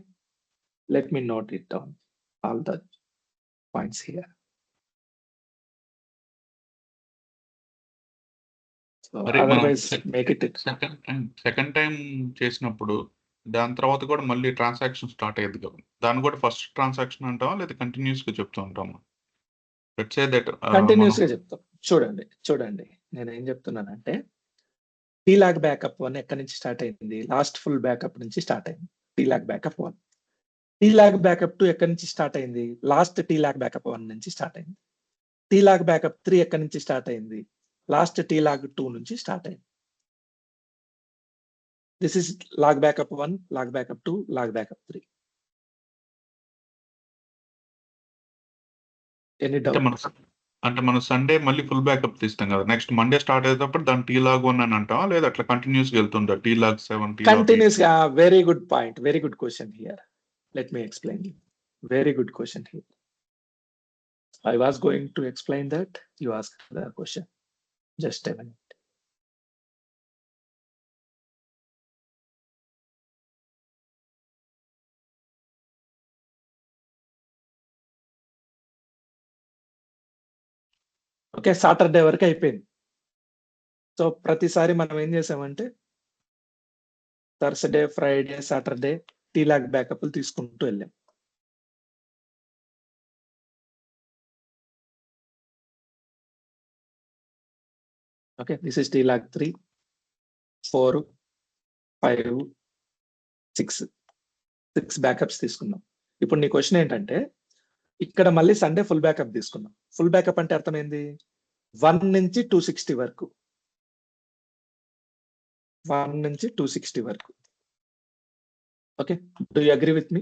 let me note it down, all the points here. So మరి otherwise make it second time చేసినప్పుడు దాని తర్వాత కూడా మళ్ళీ transaction start అయ్యేది కదా, దాన్ని కూడా ఫస్ట్ ట్రాన్సాక్షన్ అంటామా లేదా కంటిన్యూస్ గా చెప్తూ ఉంటామా? లెట్స్ సే దట్ కంటిన్యూస్ గా చెప్తాం. చూడండి నేను ఏం చెప్తున్నానంటే టీ లాగ్ బ్యాకప్ 1 ఎక్కడి నుంచి స్టార్ట్ అయింది? లాస్ట్ ఫుల్ బ్యాకప్ నుంచి స్టార్ట్ అయింది. T log backup 1. T log backup 2 ఎక్కడి నుంచి స్టార్ట్ అయింది? లాస్ట్ టీ లాగ్ బ్యాకప్ 1 నుంచి స్టార్ట్ అయింది. టీ లాగ్ బ్యాకప్ 3 ఎక్కడి నుంచి స్టార్ట్ అయింది? లాస్ట్ టీ లాగ్ 2 నుంచి స్టార్ట్ అయింది. This is log backup 1, log backup 2, log backup 3. Any doubt? అంటే మనం సండే మళ్ళీ ఫుల్ బ్యాకప్ తీస్తాం కదా, నెక్స్ట్ మండే స్టార్ట్ అయ్యేటప్పుడు దాన్ని టీ లాగ్ 1 అని అంటామా లేదా అట్లా కంటిన్యూస్ గా వెళ్తుందా? T log 7, T log continuous గా. Very good point, very good question here. Let me explain you. Very good question here. I was going to explain that. You asked the question. Just a minute. Okay, Saturday వరకు అయిపోయింది. So ప్రతిసారి మనం ఏం చేసామంటే Thursday, Friday, Saturday T log బ్యాకప్లు తీసుకుంటూ వెళ్ళాం. Okay, this is T log 3, 4, 5, 6 backups తీసుకున్నాం. ఇప్పుడు నీ క్వశ్చన్ ఏంటంటే ఇక్కడ మళ్ళీ సండే ఫుల్ బ్యాకప్ తీసుకున్నాం. ఫుల్ బ్యాకప్ అంటే అర్థమైంది 1 నుంచి 260 వరకు. 1 నుంచి 260 వరకు. Okay, do you agree with me?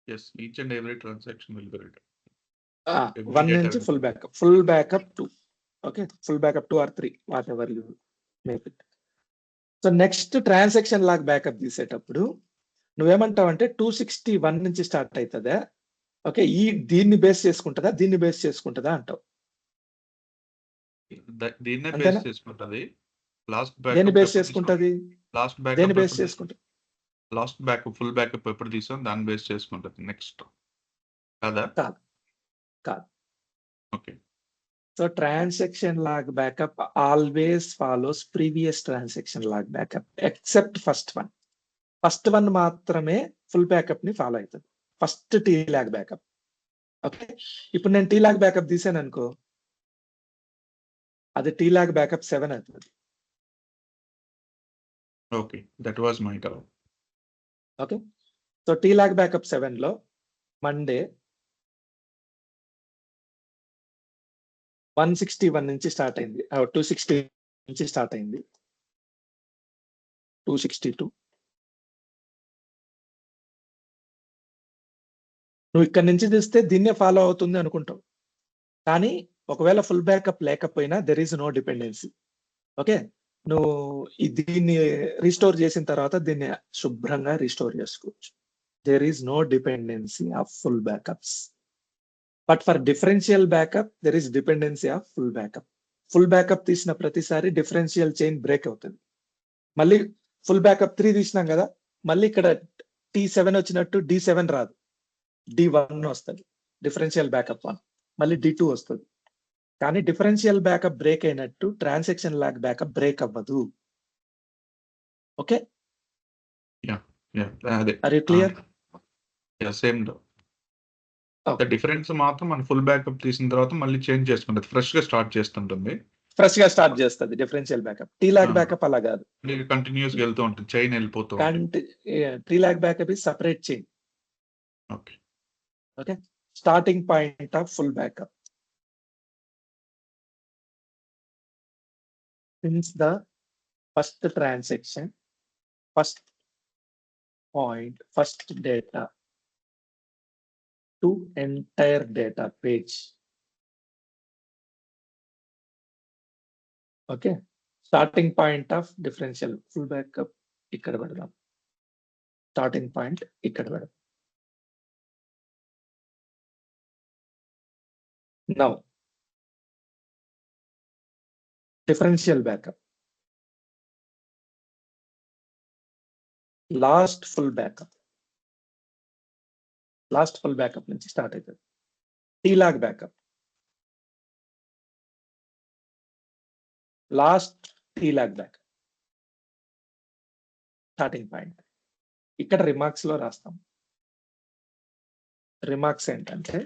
yes, each and every transaction will be written. 1 నుంచి full backup 2. Okay, full backup 2 or 3, whatever you make it. So next transaction log backup తీసేటప్పుడు నువ్వేమంటావంటే 261 నుంచి స్టార్ట్ అవుతుందా? Okay, దీన్ని base చేసుకుంటుందా అంటావు. దీన్నే అంతేనా? Base చేసుకుంటది. దేన్ని బేస్ చేసుకుంటది? దేన్ని బేస్ చేసుకుంటది? లాస్ట్ బ్యాకప్ ఫుల్ బ్యాకప్ ఎప్పుడు తీసాం దాన్ని బేస్ చేసుకుంటది. నెక్స్ట్ కదా? కాదు. Okay, so transaction log backup always follows previous transaction log backup except first one. First one మాత్రమే ఫుల్ బ్యాకప్ ని ఫాలో అవుతుంది. First T log backup. Okay, ఇప్పుడు నేను టీ లాగ్ బ్యాకప్ తీసాను అనుకో, అది టీ లాగ్ బ్యాకప్ 7 అవుతుంది. Okay, that was my doubt. Okay. So TLAG backup 7లో మండే 161 నుంచి స్టార్ట్ అయింది. 260 నుంచి స్టార్ట్ అయింది. 262. నువ్వు ఇక్కడ నుంచి తీస్తే దీన్నే ఫాలో అవుతుంది అనుకుంటావు. కానీ ఒకవేళ ఫుల్ బ్యాకప్ లేకపోయినా there is no dependency. Okay. నువ్వు దీన్ని రీస్టోర్ చేసిన తర్వాత దీన్ని శుభ్రంగా రీస్టోర్ చేసుకోవచ్చు. There is no dependency of full backups. But for differential backup there is dependency of full backup. Full backup తీసిన ప్రతిసారి డిఫరెన్షియల్ చైన్ బ్రేక్ అవుతుంది. మళ్ళీ ఫుల్ బ్యాకప్ 3 తీసినాం కదా, మళ్ళీ ఇక్కడ T7 వచ్చినట్టు D7 రాదు, D1 వస్తుంది. డిఫరెన్షియల్ బ్యాకప్ 1, మళ్ళీ D2 వస్తుంది. కానీ డిఫరెన్షియల్ బ్యాకప్ బ్రేక్ అయినట్టు ట్రాన్సాక్షన్ లాగ్ బ్యాకప్ బ్రేక్ అవ్వదు. ఓకే, అదే are you clear? Same difference మాత్రం మన ఫుల్ బ్యాకప్ తీసిన తర్వాత మళ్ళీ చేంజ్ చేసుకుంటుంది, ఫ్రెష్ గా స్టార్ట్ చేస్తుంటుంది, ఫ్రెష్ గా స్టార్ట్ చేస్తుంది డిఫరెన్షియల్ బ్యాకప్. TLAG బ్యాకప్ అలా కాదు, కంటిన్యూస్ గా వెళ్తూ ఉంటుంది, చైన్ వెళ్ళిపోతూ ఉంటుంది. TLAG backup is separate chain. Okay. Okay, starting point of full backup. Since the first transaction, first point, first data to entire data page. Okay, starting point of differential full backup ఇక్కడ పెడదాం. Starting point ఇక్కడ పెడదాం. Now differential backup, last full backup నుంచి start అవుతుంది. TLAG backup, last TLAG backup starting point. ఇక్కడ remarks లో రాస్తాం. Remarks ఏంటంటే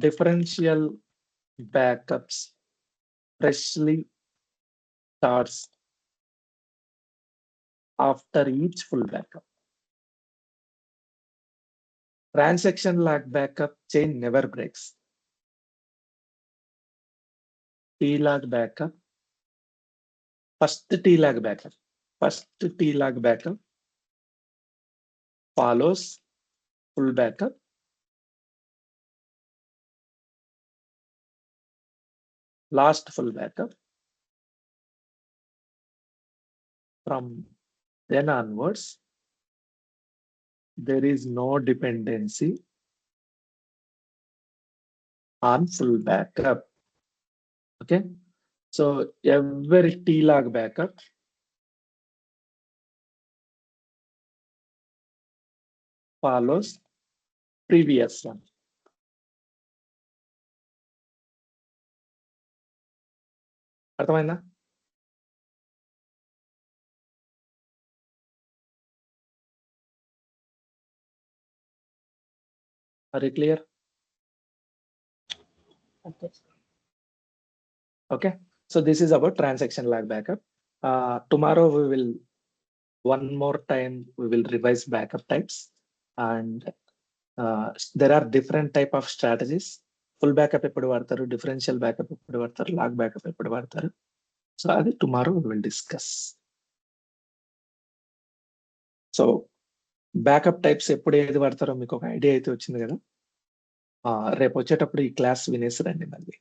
differential backups freshly starts after each full backup. Transaction lag backup chain never breaks. TLAG backup, first TLAG backup follows full backup. Last full backup. From then onwards, there is no dependency on full backup. Okay, so every TLAG backup follows previous one. అర్థమైందా? Are you clear? Okay. Okay, so this is about transaction lag backup. Tomorrow we will one more time we will revise backup types, and there are different type of strategies. Full backup ఎప్పుడు వాడతారు, differential backup ఎప్పుడు వాడతారు, log backup ఎప్పుడు వాడతారు. So అది tomorrow we will discuss. So backup types ఎప్పుడు ఏది వాడతారో మీకు ఒక ఐడియా అయితే వచ్చింది కదా. రేపు వచ్చేటప్పుడు ఈ క్లాస్ వినేసి రండి మళ్ళీ.